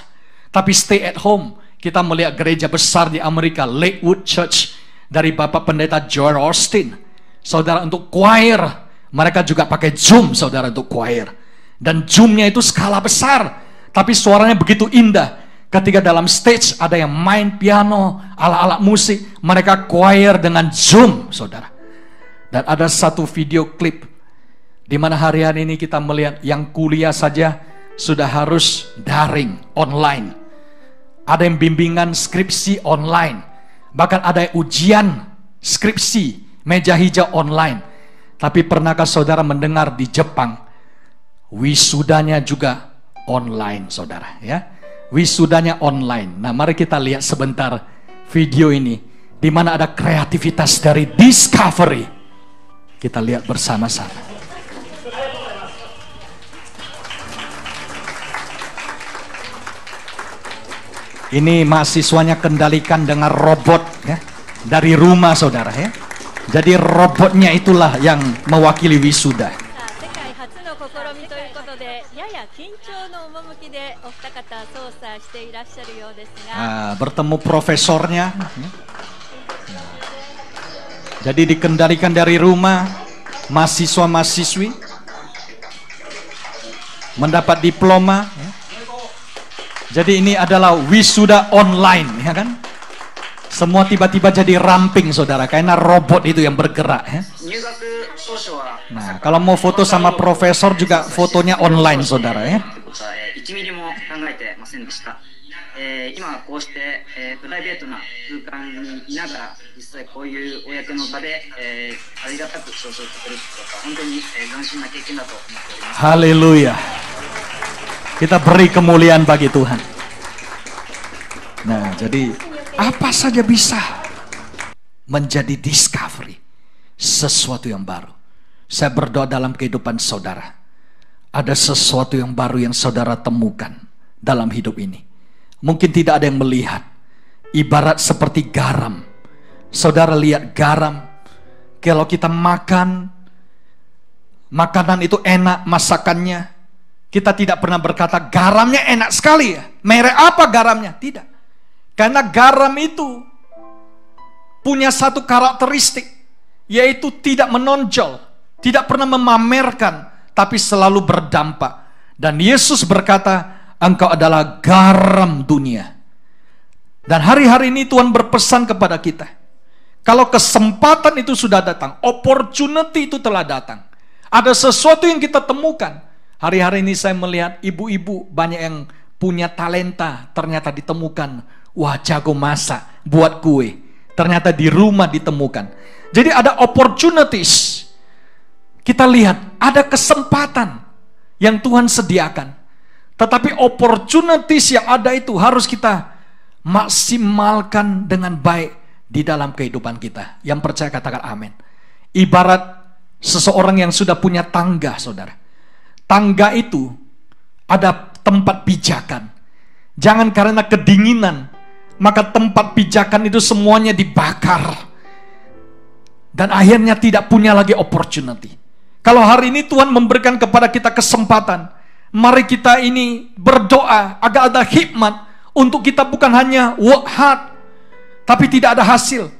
Speaker 4: tapi stay at home. Kita melihat gereja besar di Amerika, Lakewood Church, dari Bapak Pendeta Joel Austin. Saudara, untuk choir, mereka juga pakai Zoom, saudara, untuk choir. Dan Zoom-nya itu skala besar, tapi suaranya begitu indah. Ketika dalam stage ada yang main piano, alat-alat musik, mereka choir dengan Zoom, saudara. Dan ada satu video klip di mana hari-hari ini kita melihat yang kuliah saja sudah harus daring, online. Ada yang bimbingan skripsi online. Bahkan ada yang ujian skripsi, meja hijau online. Tapi pernahkah saudara mendengar di Jepang, wisudanya juga online, saudara, ya? Wisudanya online. Nah, mari kita lihat sebentar video ini, di mana ada kreativitas dari Discovery. Kita lihat bersama-sama. Ini mahasiswanya kendalikan dengan robot, ya, dari rumah, saudara, ya. Jadi robotnya itulah yang mewakili wisuda. Bertemu profesornya. Jadi dikendalikan dari rumah, mahasiswa-mahasiswi mendapat diploma. Jadi ini adalah wisuda online, ya kan? Semua tiba-tiba jadi ramping, saudara, karena robot itu yang bergerak, ya. Nah, kalau mau foto sama profesor juga fotonya online, saudara, ya. Haleluya. Kita beri kemuliaan bagi Tuhan. Nah, jadi apa saja bisa menjadi discovery, sesuatu yang baru. Saya berdoa dalam kehidupan saudara, ada sesuatu yang baru yang saudara temukan dalam hidup ini. Mungkin tidak ada yang melihat. Ibarat seperti garam. Saudara lihat garam, kalau kita makan, makanan itu enak masakannya, kita tidak pernah berkata garamnya enak sekali ya, merek apa garamnya? Tidak. Karena garam itu punya satu karakteristik, yaitu tidak menonjol, tidak pernah memamerkan, tapi selalu berdampak. Dan Yesus berkata, engkau adalah garam dunia. Dan hari-hari ini Tuhan berpesan kepada kita, kalau kesempatan itu sudah datang, opportunity itu telah datang, ada sesuatu yang kita temukan. Hari-hari ini saya melihat ibu-ibu banyak yang punya talenta, ternyata ditemukan. Wah, jago masak, buat kue, ternyata di rumah ditemukan. Jadi ada opportunities. Kita lihat ada kesempatan yang Tuhan sediakan. Tetapi opportunities yang ada itu harus kita maksimalkan dengan baik di dalam kehidupan kita. Yang percaya katakan amin. Ibarat seseorang yang sudah punya tangga, saudara. Tangga itu ada tempat pijakan. Jangan karena kedinginan maka tempat pijakan itu semuanya dibakar. Dan akhirnya tidak punya lagi opportunity. Kalau hari ini Tuhan memberikan kepada kita kesempatan, mari kita ini berdoa agar ada hikmat untuk kita bukan hanya work hard tapi tidak ada hasil,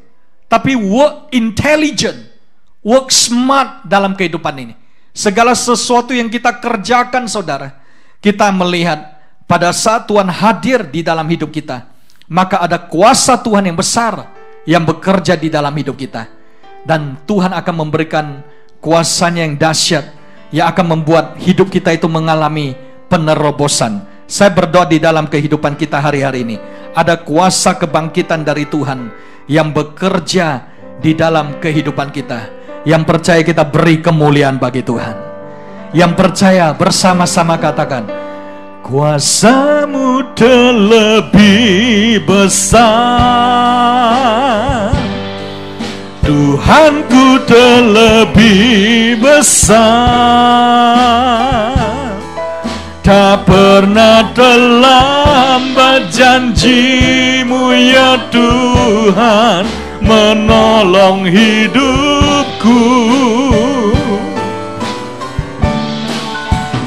Speaker 4: tapi work intelligent, work smart dalam kehidupan ini. Segala sesuatu yang kita kerjakan, saudara, kita melihat pada saat Tuhan hadir di dalam hidup kita, maka ada kuasa Tuhan yang besar yang bekerja di dalam hidup kita. Dan Tuhan akan memberikan kuasanya yang dahsyat, yang akan membuat hidup kita itu mengalami penerobosan. Saya berdoa di dalam kehidupan kita hari-hari ini, ada kuasa kebangkitan dari Tuhan yang bekerja di dalam kehidupan kita. Yang percaya kita beri kemuliaan bagi Tuhan. Yang percaya bersama-sama katakan, kuasa-Mu terlebih besar, Tuhanku terlebih besar. Tak pernah terlambat janji-Mu ya Tuhan, menolong hidupku.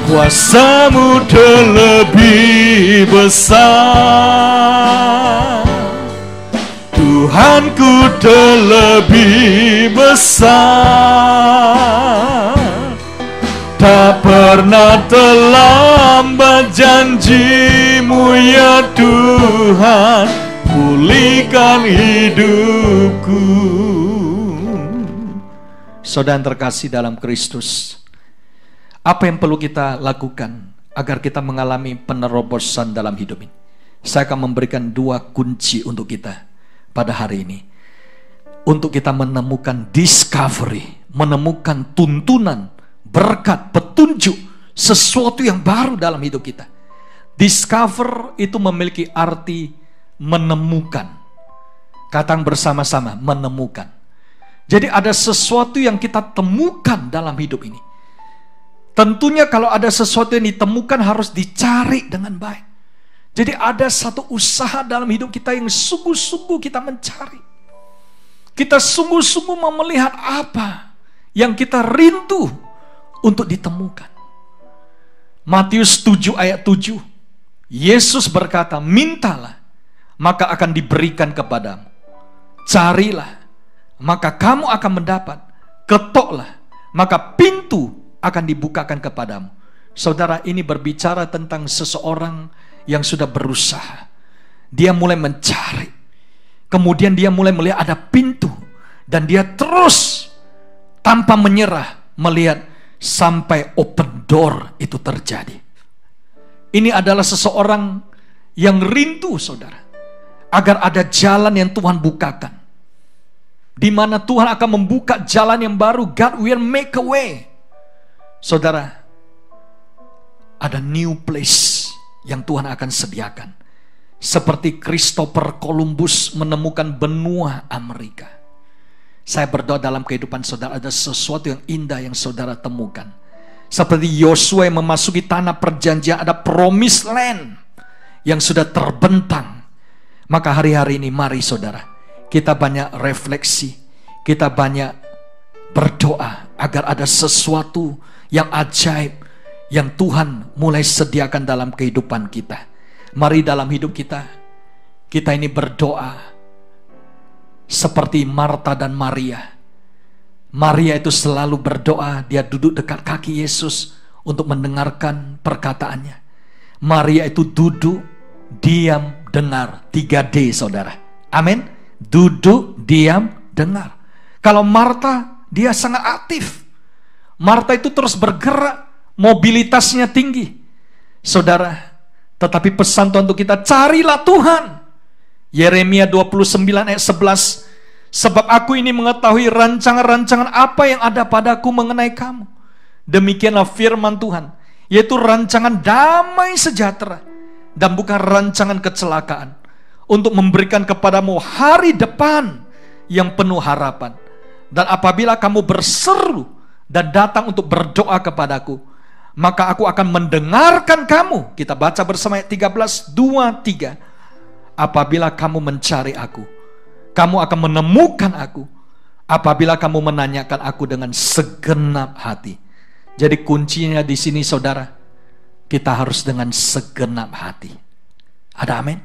Speaker 4: Kuasa-Mu terlebih besar, Tuhanku terlebih besar. Tak pernah terlambat janji-Mu ya Tuhan, pulihkan hidupku. Saudara yang terkasih dalam Kristus, apa yang perlu kita lakukan agar kita mengalami penerobosan dalam hidup ini? Saya akan memberikan 2 kunci untuk kita pada hari ini, untuk kita menemukan discovery, menemukan tuntunan, berkat, petunjuk, sesuatu yang baru dalam hidup kita. Discover itu memiliki arti menemukan. Katakan bersama-sama, menemukan. Jadi ada sesuatu yang kita temukan dalam hidup ini. Tentunya kalau ada sesuatu yang ditemukan harus dicari dengan baik. Jadi ada satu usaha dalam hidup kita yang sungguh-sungguh kita mencari. Kita sungguh-sungguh mau melihat apa yang kita rindu untuk ditemukan. Matius 7 ayat 7. Yesus berkata, mintalah, maka akan diberikan kepadamu. Carilah, maka kamu akan mendapat. Ketoklah, maka pintu akan dibukakan kepadamu. Saudara, ini berbicara tentang seseorang yang sudah berusaha. Dia mulai mencari. Kemudian dia mulai melihat ada pintu. Dan dia terus tanpa menyerah melihat sampai open door itu terjadi. Ini adalah seseorang yang rindu, saudara, agar ada jalan yang Tuhan bukakan, di mana Tuhan akan membuka jalan yang baru. God will make a way. Saudara, ada new place yang Tuhan akan sediakan. Seperti Christopher Columbus menemukan benua Amerika. Saya berdoa dalam kehidupan saudara ada sesuatu yang indah yang saudara temukan. Seperti Yosua yang memasuki tanah perjanjian, ada promised land yang sudah terbentang. Maka hari-hari ini mari saudara, kita banyak refleksi, kita banyak berdoa agar ada sesuatu yang ajaib yang Tuhan mulai sediakan dalam kehidupan kita. Mari dalam hidup kita ini berdoa seperti Marta dan Maria. Maria itu selalu berdoa, dia duduk dekat kaki Yesus untuk mendengarkan perkataannya. Maria itu duduk, diam, dengar. 3D saudara. Amin. Duduk, diam, dengar. Kalau Marta, dia sangat aktif. Marta itu terus bergerak, mobilitasnya tinggi. Saudara, tetapi pesan Tuhan untuk kita, carilah Tuhan. Yeremia 29 ayat 11. Sebab aku ini mengetahui rancangan-rancangan apa yang ada padaku mengenai kamu. Demikianlah firman Tuhan, yaitu rancangan damai sejahtera dan bukan rancangan kecelakaan, untuk memberikan kepadamu hari depan yang penuh harapan. Dan apabila kamu berseru dan datang untuk berdoa kepadaku, maka aku akan mendengarkan kamu. Kita baca bersama ayat 13, 2, 3. Apabila kamu mencari aku, kamu akan menemukan aku. Apabila kamu menanyakan aku dengan segenap hati. Jadi kuncinya di sini saudara, kita harus dengan segenap hati. Ada amin?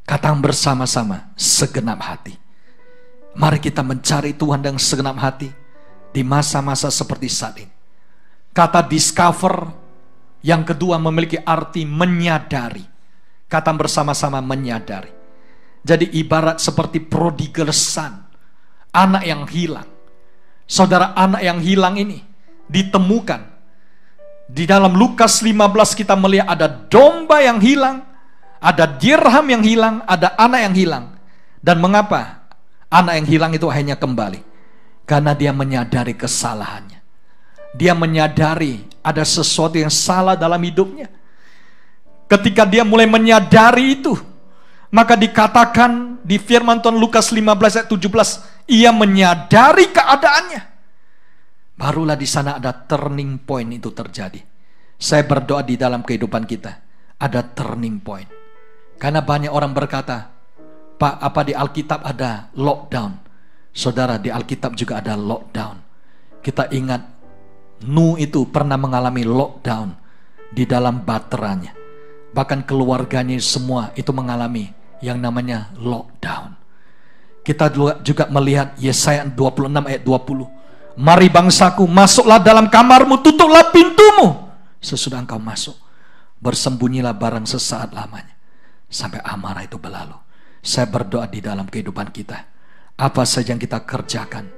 Speaker 4: Katakan bersama-sama, segenap hati. Mari kita mencari Tuhan dengan segenap hati di masa-masa seperti saat ini. Kata discover yang kedua memiliki arti menyadari. Kata bersama-sama menyadari. Jadi ibarat seperti prodigal son, anak yang hilang. Saudara, anak yang hilang ini ditemukan. Di dalam Lukas 15 kita melihat ada domba yang hilang, ada dirham yang hilang, ada anak yang hilang. Dan mengapa anak yang hilang itu hanya kembali? Karena dia menyadari kesalahannya. Dia menyadari ada sesuatu yang salah dalam hidupnya. Ketika dia mulai menyadari itu, maka dikatakan di firman Tuhan Lukas 15 ayat 17, ia menyadari keadaannya. Barulah di sana ada turning point itu terjadi. Saya berdoa di dalam kehidupan kita ada turning point. Karena banyak orang berkata, Pak, apa di Alkitab ada lockdown? Saudara, di Alkitab juga ada lockdown. Kita ingat Nuh itu pernah mengalami lockdown di dalam baterainya. Bahkan keluarganya semua itu mengalami yang namanya lockdown. Kita juga melihat Yesaya 26 ayat 20. Mari bangsaku, masuklah dalam kamarmu, tutuplah pintumu. Sesudah engkau masuk, bersembunyilah barang sesaat lamanya, sampai amarah itu berlalu. Saya berdoa di dalam kehidupan kita, apa saja yang kita kerjakan,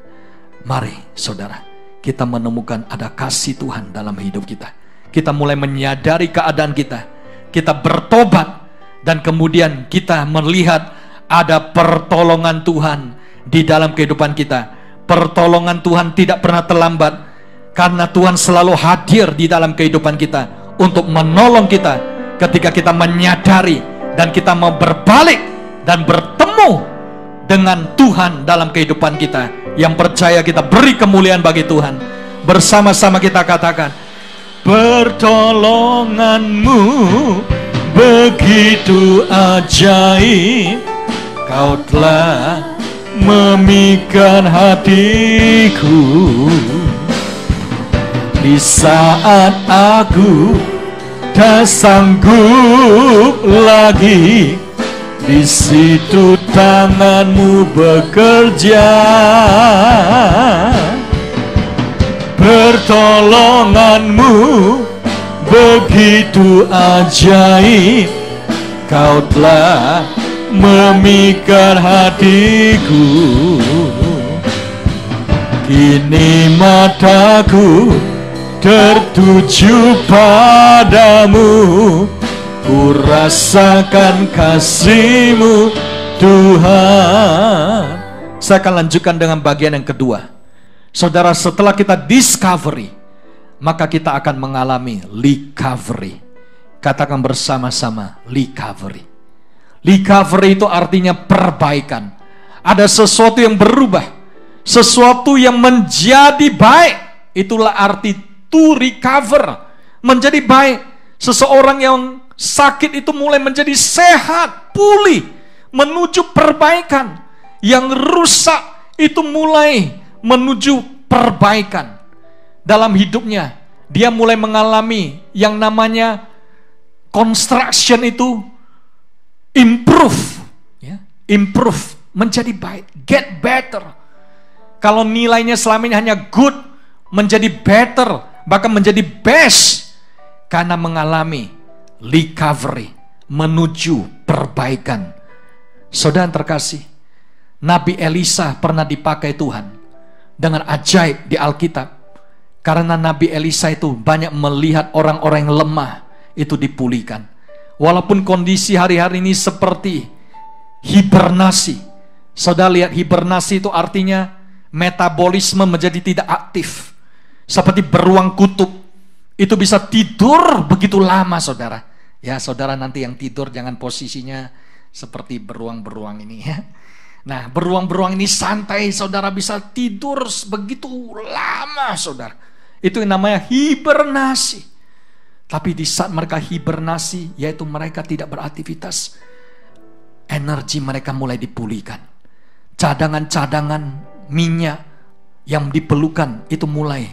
Speaker 4: mari saudara, kita menemukan ada kasih Tuhan dalam hidup kita. Kita mulai menyadari keadaan kita, kita bertobat, dan kemudian kita melihat ada pertolongan Tuhan di dalam kehidupan kita. Pertolongan Tuhan tidak pernah terlambat, karena Tuhan selalu hadir di dalam kehidupan kita untuk menolong kita ketika kita menyadari dan kita mau berbalik dan bertemu dengan Tuhan dalam kehidupan kita. Yang percaya, kita beri kemuliaan bagi Tuhan. Bersama-sama kita katakan, pertolonganmu begitu ajaib, kau telah memikat hatiku. Di saat aku tak sanggup lagi, di situ tanganmu bekerja. Pertolonganmu begitu ajaib, kau telah memikat hatiku. Kini mataku tertuju padamu, ku rasakan kasih-Mu Tuhan. Saya akan lanjutkan dengan bagian yang kedua. Saudara, setelah kita discovery, maka kita akan mengalami recovery. Katakan bersama-sama, recovery. Recovery itu artinya perbaikan. Ada sesuatu yang berubah, sesuatu yang menjadi baik. Itulah arti to recover, menjadi baik. Seseorang yang sakit itu mulai menjadi sehat, pulih, menuju perbaikan. Yang rusak itu mulai menuju perbaikan. Dalam hidupnya, dia mulai mengalami yang namanya construction itu improve, ya, improve, menjadi baik, get better. Kalau nilainya selama ini hanya good, menjadi better, bahkan menjadi best, karena mengalami recovery, menuju perbaikan. Saudara terkasih, Nabi Elisa pernah dipakai Tuhan dengan ajaib di Alkitab. Karena Nabi Elisa itu banyak melihat orang-orang yang lemah itu dipulihkan. Walaupun kondisi hari-hari ini seperti hibernasi. Saudara lihat, hibernasi itu artinya metabolisme menjadi tidak aktif. Seperti beruang kutub. Itu bisa tidur begitu lama, saudara. Ya, saudara nanti yang tidur jangan posisinya seperti beruang-beruang ini ya. Nah, beruang-beruang ini santai, saudara, bisa tidur begitu lama, saudara. Itu yang namanya hibernasi. Tapi di saat mereka hibernasi, yaitu mereka tidak beraktivitas, energi mereka mulai dipulihkan. Cadangan-cadangan minyak yang diperlukan itu mulai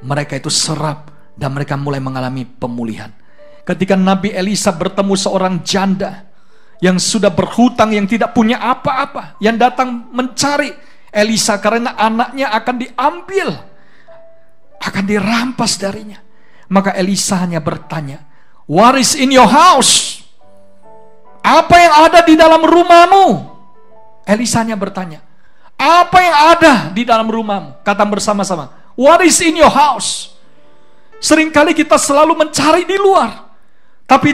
Speaker 4: mereka itu serap, dan mereka mulai mengalami pemulihan. Ketika Nabi Elisa bertemu seorang janda yang sudah berhutang, yang tidak punya apa-apa, yang datang mencari Elisa karena anaknya akan diambil, akan dirampas darinya. Maka Elisa hanya bertanya, "What is in your house?" Apa yang ada di dalam rumahmu? Elisa hanya bertanya, apa yang ada di dalam rumahmu? Kata bersama-sama, what is in your house? Seringkali kita selalu mencari di luar, tapi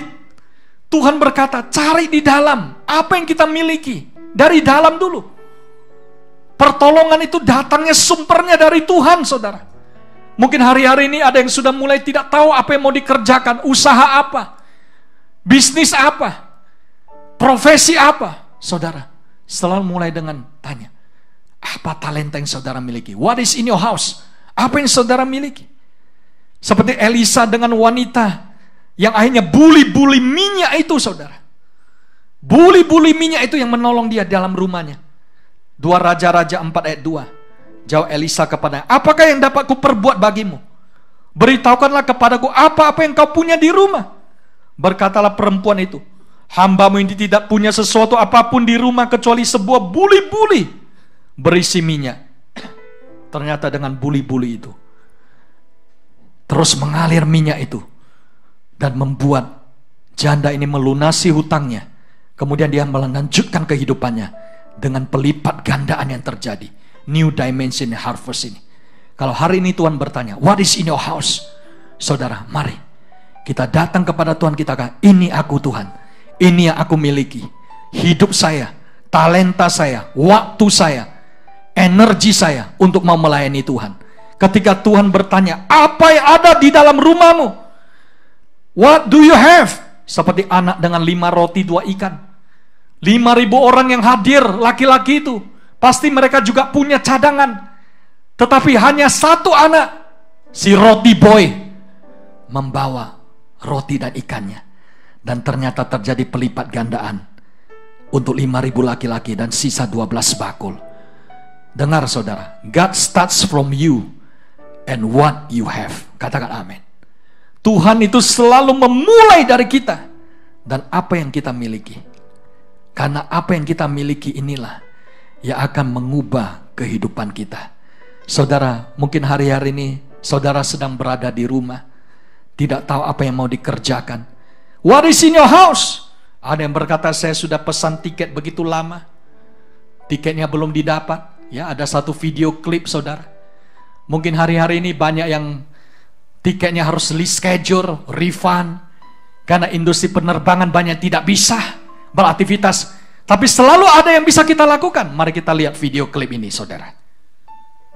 Speaker 4: Tuhan berkata, cari di dalam. Apa yang kita miliki, dari dalam dulu. Pertolongan itu datangnya, sumbernya dari Tuhan, saudara. Mungkin hari-hari ini ada yang sudah mulai tidak tahu apa yang mau dikerjakan. Usaha apa, bisnis apa, profesi apa. Saudara, selalu mulai dengan tanya, apa talenta yang saudara miliki? What is in your house? Apa yang saudara miliki? Seperti Elisa dengan wanita yang akhirnya buli-buli minyak itu, saudara. Buli-buli minyak itu yang menolong dia dalam rumahnya. 2 Raja-Raja 4 ayat 2. Jawab Elisa kepadanya, apakah yang dapat kuperbuat bagimu? Beritahukanlah kepadaku apa-apa yang kau punya di rumah. Berkatalah perempuan itu, hambamu ini tidak punya sesuatu apapun di rumah kecuali sebuah buli-buli berisi minyak. Ternyata dengan buli-buli itu terus mengalir minyak itu dan membuat janda ini melunasi hutangnya. Kemudian dia melanjutkan kehidupannya dengan pelipat gandaan yang terjadi. New dimension harvest ini. Kalau hari ini Tuhan bertanya, what is in your house? Saudara, mari kita datang kepada Tuhan, kita katakan, ini aku Tuhan, ini yang aku miliki. Hidup saya, talenta saya, waktu saya, energi saya untuk mau melayani Tuhan. Ketika Tuhan bertanya, apa yang ada di dalam rumahmu? What do you have? Seperti anak dengan 5 roti 2 ikan. 5.000 orang yang hadir, laki-laki itu. Pasti mereka juga punya cadangan. Tetapi hanya 1 anak, si roti boy, membawa roti dan ikannya. Dan ternyata terjadi pelipat gandaan untuk 5.000 laki-laki dan sisa 12 bakul. Dengar saudara, God starts from you and what you have. Katakan amin. Tuhan itu selalu memulai dari kita dan apa yang kita miliki. Karena apa yang kita miliki inilah yang akan mengubah kehidupan kita. Saudara, mungkin hari-hari ini saudara sedang berada di rumah, tidak tahu apa yang mau dikerjakan. What is in your house? Ada yang berkata, saya sudah pesan tiket begitu lama, tiketnya belum didapat. Ya, ada satu video klip saudara. Mungkin hari-hari ini banyak yang tiketnya harus reschedule, refund, karena industri penerbangan banyak tidak bisa beraktivitas. Tapi selalu ada yang bisa kita lakukan. Mari kita lihat video klip ini saudara.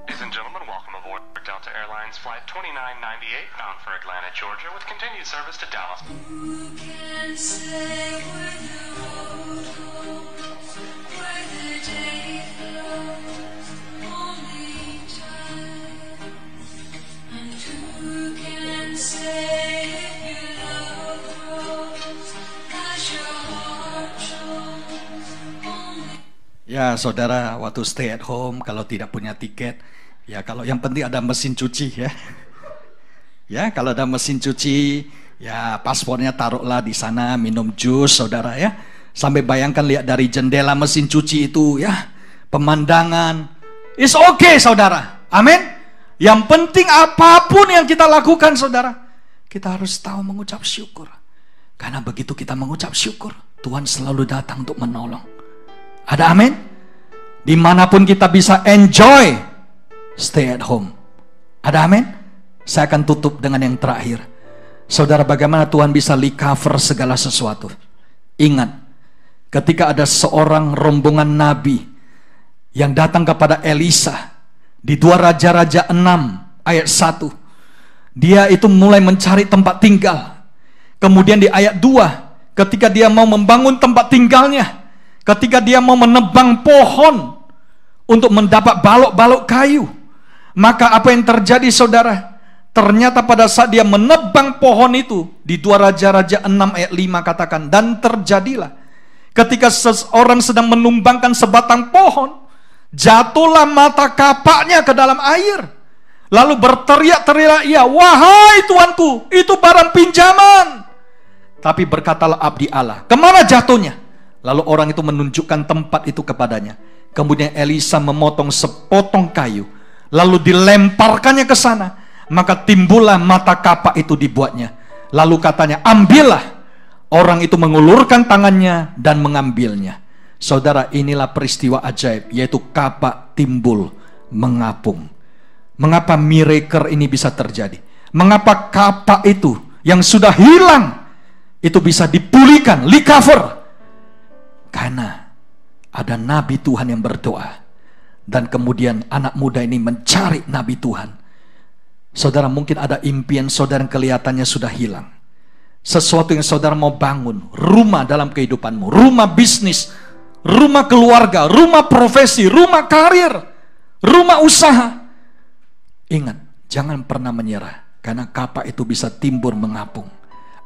Speaker 6: Ladies and gentlemen, welcome aboard Delta Airlines Flight 2998 bound for Atlanta, Georgia with continued service to Dallas.
Speaker 7: Who can say where the road goes, where the day flows, only time. And who can say if your love grows, as your heart shows, only.
Speaker 4: Ya saudara, waktu stay at home, kalau tidak punya tiket, ya kalau yang penting ada mesin cuci ya. Ya kalau ada mesin cuci, ya paspornya taruhlah di sana, minum jus saudara ya. Sampai bayangkan lihat dari jendela mesin cuci itu ya, pemandangan. It's okay saudara, amin. Yang penting apapun yang kita lakukan saudara, kita harus tahu mengucap syukur. Karena begitu kita mengucap syukur, Tuhan selalu datang untuk menolong. Ada amin? Dimanapun kita bisa enjoy stay at home. Ada amin? Saya akan tutup dengan yang terakhir. Saudara, bagaimana Tuhan bisa recover segala sesuatu? Ingat, ketika ada seorang rombongan nabi yang datang kepada Elisa di 2 Raja-Raja 6 ayat 1, dia itu mulai mencari tempat tinggal. Kemudian di ayat 2, ketika dia mau membangun tempat tinggalnya, ketika dia mau menebang pohon untuk mendapat balok-balok kayu, maka apa yang terjadi saudara? Ternyata pada saat dia menebang pohon itu, di 2 Raja-Raja 6 ayat 5 katakan, dan terjadilah ketika seseorang sedang menumbangkan sebatang pohon, jatuhlah mata kapaknya ke dalam air. Lalu berteriak-teriak ia, wahai tuanku, itu barang pinjaman. Tapi berkatalah abdi Allah, kemana jatuhnya? Lalu orang itu menunjukkan tempat itu kepadanya. Kemudian Elisa memotong sepotong kayu, lalu dilemparkannya ke sana. Maka timbullah mata kapak itu dibuatnya. Lalu katanya, ambillah. Orang itu mengulurkan tangannya dan mengambilnya. Saudara, inilah peristiwa ajaib, yaitu kapak timbul mengapung. Mengapa miracle ini bisa terjadi? Mengapa kapak itu yang sudah hilang itu bisa dipulihkan, recover? Karena ada nabi Tuhan yang berdoa. Dan kemudian anak muda ini mencari nabi Tuhan. Saudara, mungkin ada impian saudara yang kelihatannya sudah hilang. Sesuatu yang saudara mau bangun, rumah dalam kehidupanmu, rumah bisnis, rumah keluarga, rumah profesi, rumah karir, rumah usaha. Ingat, jangan pernah menyerah, karena kapak itu bisa timbul mengapung.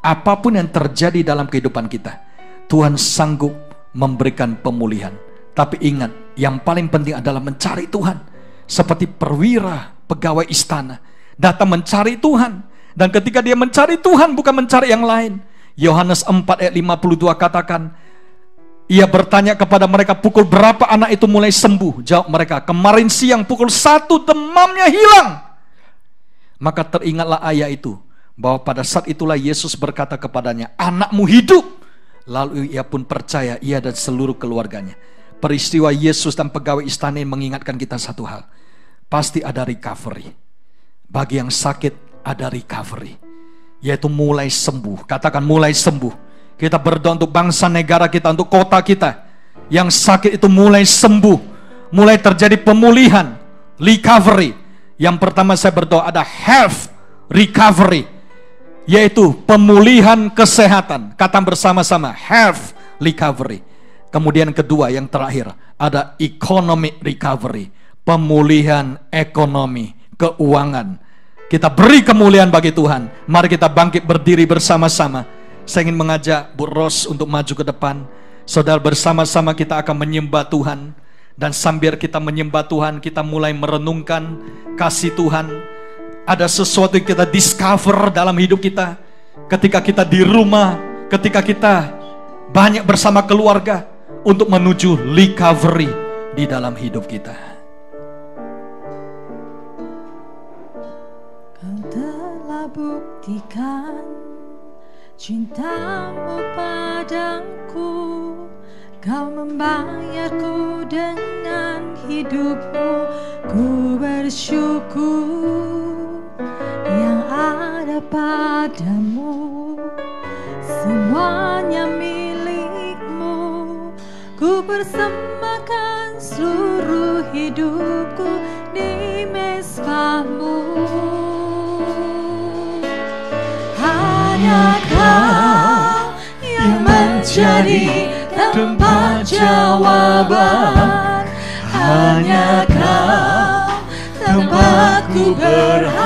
Speaker 4: Apapun yang terjadi dalam kehidupan kita, Tuhan sanggup memberikan pemulihan. Tapi ingat, yang paling penting adalah mencari Tuhan. Seperti perwira pegawai istana datang mencari Tuhan. Dan ketika dia mencari Tuhan, bukan mencari yang lain. Yohanes 4 ayat 52 katakan, ia bertanya kepada mereka, pukul berapa anak itu mulai sembuh? Jawab mereka, kemarin siang pukul 1 demamnya hilang. Maka teringatlah ayah itu, bahwa pada saat itulah Yesus berkata kepadanya, anakmu hidup. Lalu ia pun percaya, ia dan seluruh keluarganya. Peristiwa Yesus dan pegawai istana ini mengingatkan kita satu hal. Pasti ada recovery. Bagi yang sakit ada recovery, yaitu mulai sembuh. Katakan mulai sembuh. Kita berdoa untuk bangsa negara kita, untuk kota kita. Yang sakit itu mulai sembuh, mulai terjadi pemulihan, recovery. Yang pertama saya berdoa ada health recovery, yaitu pemulihan kesehatan. Kata bersama-sama health recovery. Kemudian kedua, yang terakhir, ada economic recovery, pemulihan ekonomi, keuangan. Kita beri kemuliaan bagi Tuhan. Mari kita bangkit berdiri bersama-sama. Saya ingin mengajak Bu Ros untuk maju ke depan. Saudara, bersama-sama kita akan menyembah Tuhan. Dan sambil kita menyembah Tuhan, kita mulai merenungkan kasih Tuhan. Ada sesuatu yang kita discover dalam hidup kita. Ketika kita di rumah, ketika kita banyak bersama keluarga, untuk menuju recovery di dalam hidup kita.
Speaker 5: Kau telah buktikan cintamu padaku, kau membayarku dengan hidupmu. Ku bersyukur yang ada padamu, semuanya milikmu. Ku persembahkan seluruh hidupku di mezbahmu. Hanya Kau yang menjadi tempat jawaban. Hanya Kau tempatku berharap.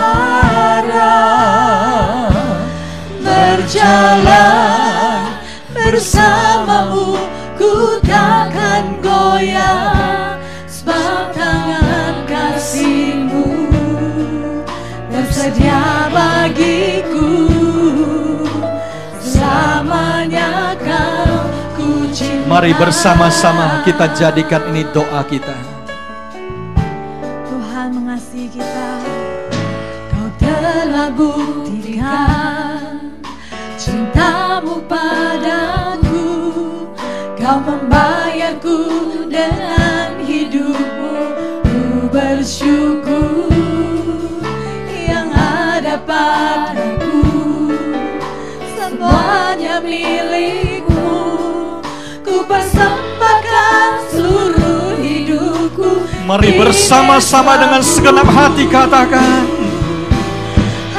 Speaker 5: Berjalan bersamamu, ku takkan goyah, sebab tangan kasih-Mu tersedia bagiku. Selamanya Kau ku cinta.
Speaker 4: Mari bersama-sama kita jadikan ini doa kita.
Speaker 5: Tuhan mengasihi kita. Kau telah buktikan cintamu padaku, Kau membayarku dengan hidupmu. Ku bersyukur yang ada padaku, semuanya milikmu. Ku persembahkan seluruh hidupku.
Speaker 4: Mari bersama-sama dengan segenap hati katakan,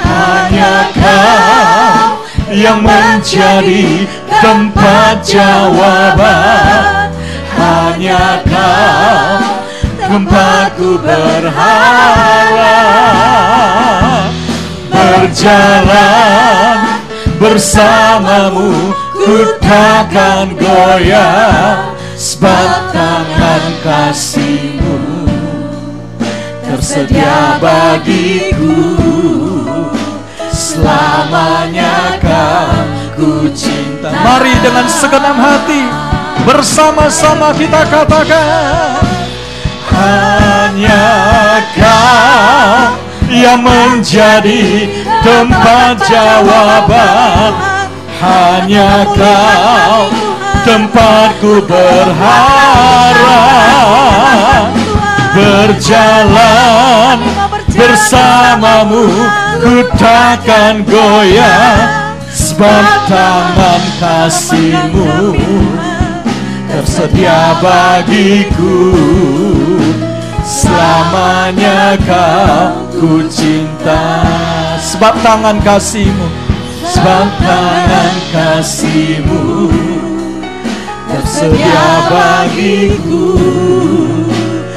Speaker 5: hanya Kau
Speaker 4: yang menjadi tempat jawaban. Hanya Kau tempatku berharap. Berjalan bersamamu, ku takkan goyah, sebab tangan kasih-Mu tersedia bagiku. Selamanya Kau ku cinta. Mari dengan segenap hati bersama-sama kita katakan, hanya Kau yang menjadi tempat jawaban. Hanya Kau tempatku berharap. Berjalan bersamamu, ku takkan goyah, sebab tangan kasih-Mu tersedia bagiku. Selamanya Kau ku cinta. Sebab tangan kasih-Mu, sebab tangan kasih-Mu tersedia bagiku.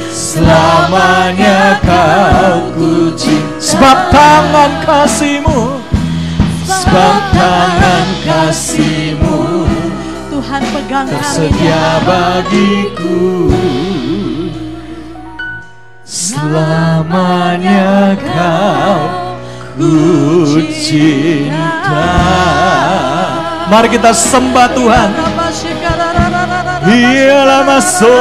Speaker 4: Selamanya Kau ku cinta. Sebab tangan kasih-Mu, sebab tangan kasih-Mu
Speaker 5: Tuhan pegang kami.
Speaker 4: tersedia bagiku, selamanya Kau ku cinta. Mari kita sembah Tuhan. Ialah masuk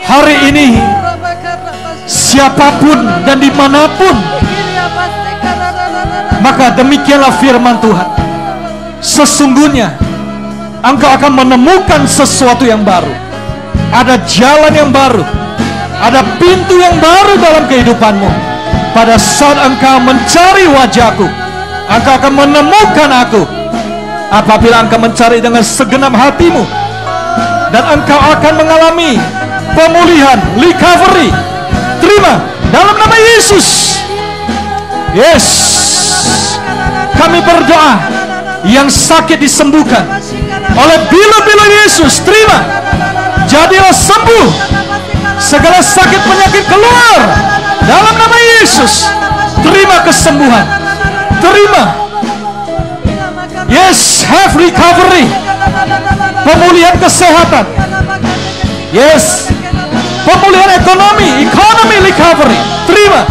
Speaker 4: hari ini, siapapun dan dimanapun, maka demikianlah firman Tuhan. Sesungguhnya engkau akan menemukan sesuatu yang baru. Ada jalan yang baru, ada pintu yang baru dalam kehidupanmu. Pada saat engkau mencari wajahku, engkau akan menemukan aku. Apabila engkau mencari dengan segenap hatimu, dan engkau akan mengalami pemulihan, recovery. Terima dalam nama Yesus. Yes, kami berdoa, yang sakit disembuhkan oleh bilu-bilu Yesus. Terima, jadilah sembuh. Segala sakit penyakit keluar dalam nama Yesus. Terima kesembuhan. Terima. Yes, have recovery. Pemulihan kesehatan. Yes, pemulihan ekonomi, economy recovery. Terima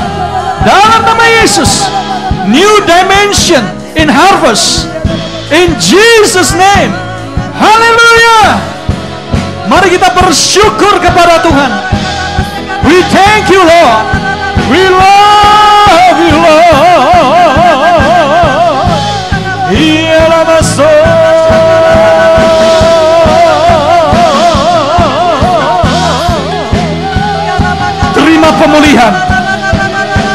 Speaker 4: dalam nama Yesus. New dimension in harvest, in Jesus name. Haleluya. Mari kita bersyukur kepada Tuhan. We thank you Lord. We love you Lord. Ialah masuk. Terima pemulihan,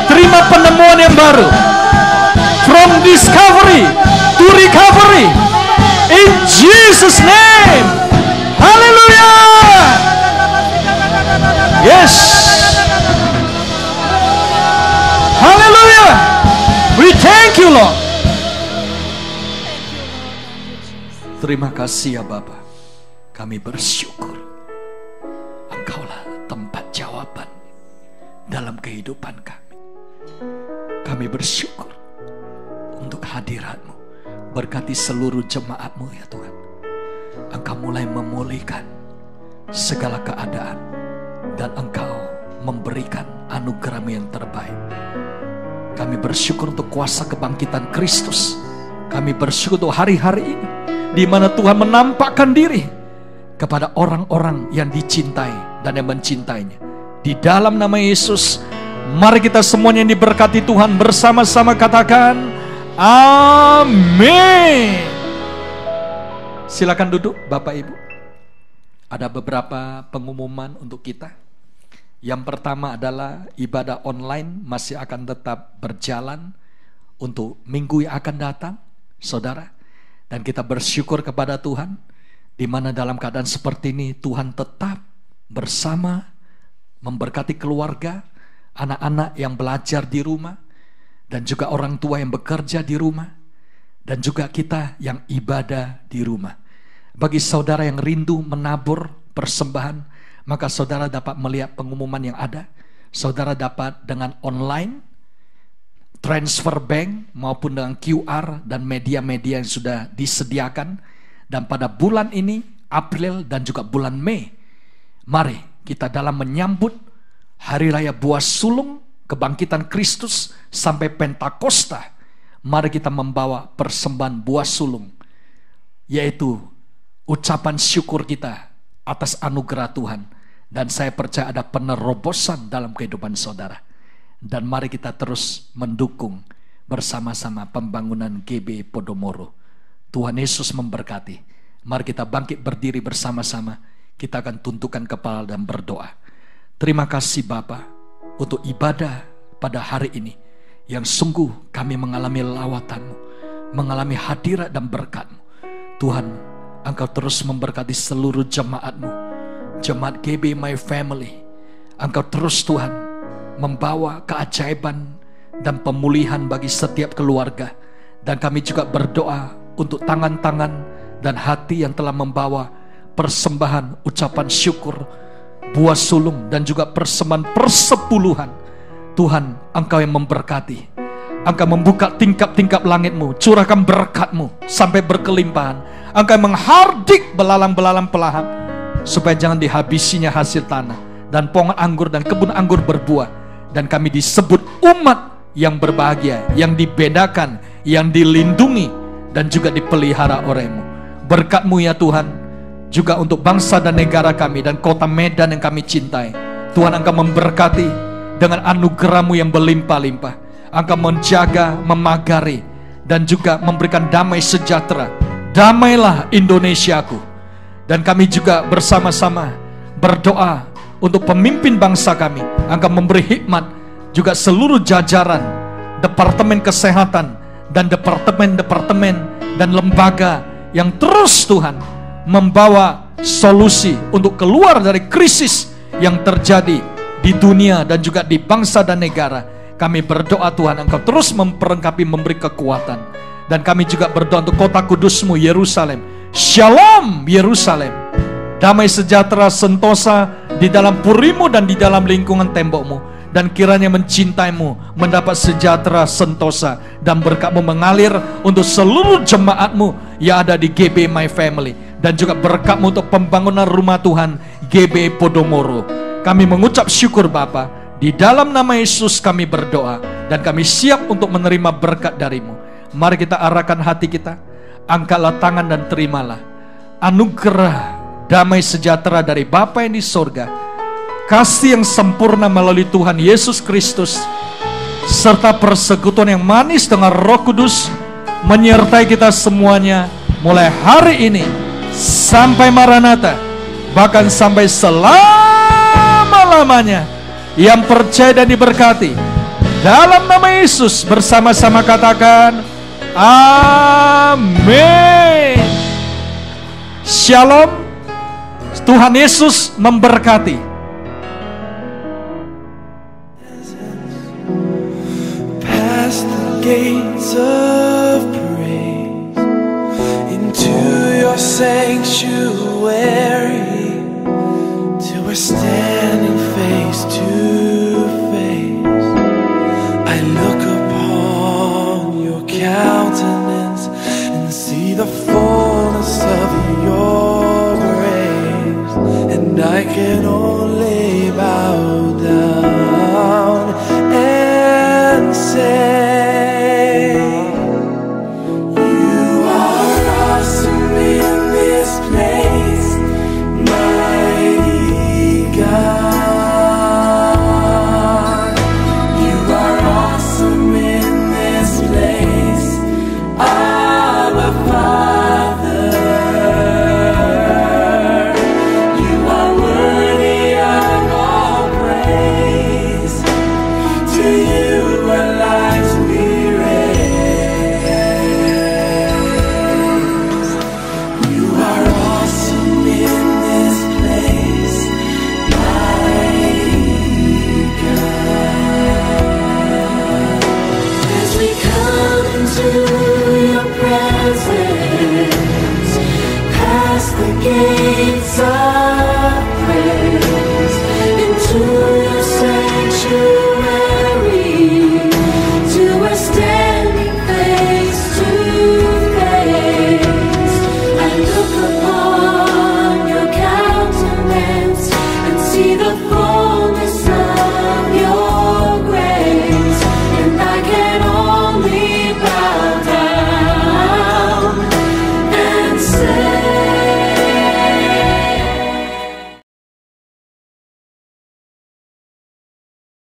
Speaker 4: terima penemuan yang baru. From discovery to recovery, in Jesus name. Hallelujah. Yes. Hallelujah. We thank you Lord. Terima kasih ya Bapa. Kami bersyukur Engkaulah tempat jawaban dalam kehidupan kami. Kami bersyukur untuk hadirat-Mu. Berkati seluruh jemaat-Mu ya Tuhan. Engkau mulai memulihkan segala keadaan, dan Engkau memberikan anugerah-Mu yang terbaik. Kami bersyukur untuk kuasa kebangkitan Kristus. Kami bersyukur untuk hari-hari ini, di mana Tuhan menampakkan diri kepada orang-orang yang dicintai dan yang mencintainya. Di dalam nama Yesus, mari kita semuanya yang diberkati Tuhan bersama-sama katakan amin. Silakan duduk Bapak Ibu. Ada beberapa pengumuman untuk kita. Yang pertama adalah ibadah online masih akan tetap berjalan untuk minggu yang akan datang, saudara. Dan kita bersyukur kepada Tuhan, di mana dalam keadaan seperti ini Tuhan tetap bersama, memberkati keluarga, anak-anak yang belajar di rumah, dan juga orang tua yang bekerja di rumah, dan juga kita yang ibadah di rumah. Bagi saudara yang rindu menabur persembahan, maka saudara dapat melihat pengumuman yang ada. Saudara dapat dengan online, transfer bank, maupun dengan QR dan media-media yang sudah disediakan. Dan pada bulan ini, April dan juga bulan Mei, mari kita dalam menyambut Hari Raya Buah Sulung, kebangkitan Kristus sampai Pentakosta, mari kita membawa persembahan buah sulung, yaitu ucapan syukur kita atas anugerah Tuhan. Dan saya percaya ada penerobosan dalam kehidupan saudara. Dan mari kita terus mendukung bersama-sama pembangunan GB Podomoro. Tuhan Yesus memberkati. Mari kita bangkit berdiri bersama-sama. Kita akan tundukkan kepala dan berdoa. Terima kasih Bapa untuk ibadah pada hari ini, yang sungguh kami mengalami lawatan-Mu, mengalami hadirat dan berkat-Mu. Tuhan, Engkau terus memberkati seluruh jemaat-Mu, jemaat GB My Family. Engkau terus Tuhan membawa keajaiban dan pemulihan bagi setiap keluarga. Dan kami juga berdoa untuk tangan-tangan dan hati yang telah membawa persembahan ucapan syukur, buah sulung, dan juga persembahan persepuluhan. Tuhan, Engkau yang memberkati. Engkau membuka tingkap-tingkap langit-Mu, curahkan berkat-Mu sampai berkelimpahan. Engkau menghardik belalang-belalang pelahap, supaya jangan dihabisinya hasil tanah, dan pohon anggur dan kebun anggur berbuah. Dan kami disebut umat yang berbahagia, yang dibedakan, yang dilindungi, dan juga dipelihara oleh-Mu. Berkat-Mu ya Tuhan, juga untuk bangsa dan negara kami, dan kota Medan yang kami cintai. Tuhan, Engkau memberkati dengan anugerah-Mu yang berlimpah-limpah. Engkau menjaga, memagari, dan juga memberikan damai sejahtera. Damailah Indonesiaku. Dan kami juga bersama-sama berdoa untuk pemimpin bangsa kami. Engkau memberi hikmat juga seluruh jajaran Departemen Kesehatan dan departemen-departemen dan lembaga yang terus Tuhan membawa solusi untuk keluar dari krisis yang terjadi di dunia dan juga di bangsa dan negara. Kami berdoa Tuhan, Engkau terus memperlengkapi, memberi kekuatan. Dan kami juga berdoa untuk kota kudus-Mu Yerusalem. Shalom Yerusalem. Damai sejahtera sentosa di dalam puri-Mu dan di dalam lingkungan tembok-Mu. Dan kiranya mencintai-Mu, mendapat sejahtera sentosa, dan berkat-Mu mengalir untuk seluruh jemaat-Mu yang ada di GB My Family. Dan juga berkat-Mu untuk pembangunan rumah Tuhan GB Podomoro. Kami mengucap syukur Bapa. Di dalam nama Yesus kami berdoa, dan kami siap untuk menerima berkat dari-Mu. Mari kita arahkan hati kita, angkatlah tangan dan terimalah anugerah damai sejahtera dari Bapa yang di sorga, kasih yang sempurna melalui Tuhan Yesus Kristus, serta persekutuan yang manis dengan Roh Kudus menyertai kita semuanya mulai hari ini sampai Maranatha, bahkan sampai selama-lamanya. Yang percaya dan diberkati dalam nama Yesus bersama-sama katakan amin. Shalom. Tuhan Yesus memberkati.
Speaker 8: Past the gates of praise into your sanctuary, till we're standing face to face. I look upon your countenance and see the fullness of your grace, and I can only bow down and say, you are awesome in this place, mighty God. You are awesome in this place, Abba Father. You are worthy of all praise. To you our lives we raise. You are awesome in this place, mighty God. As we come into your presence, past the gates of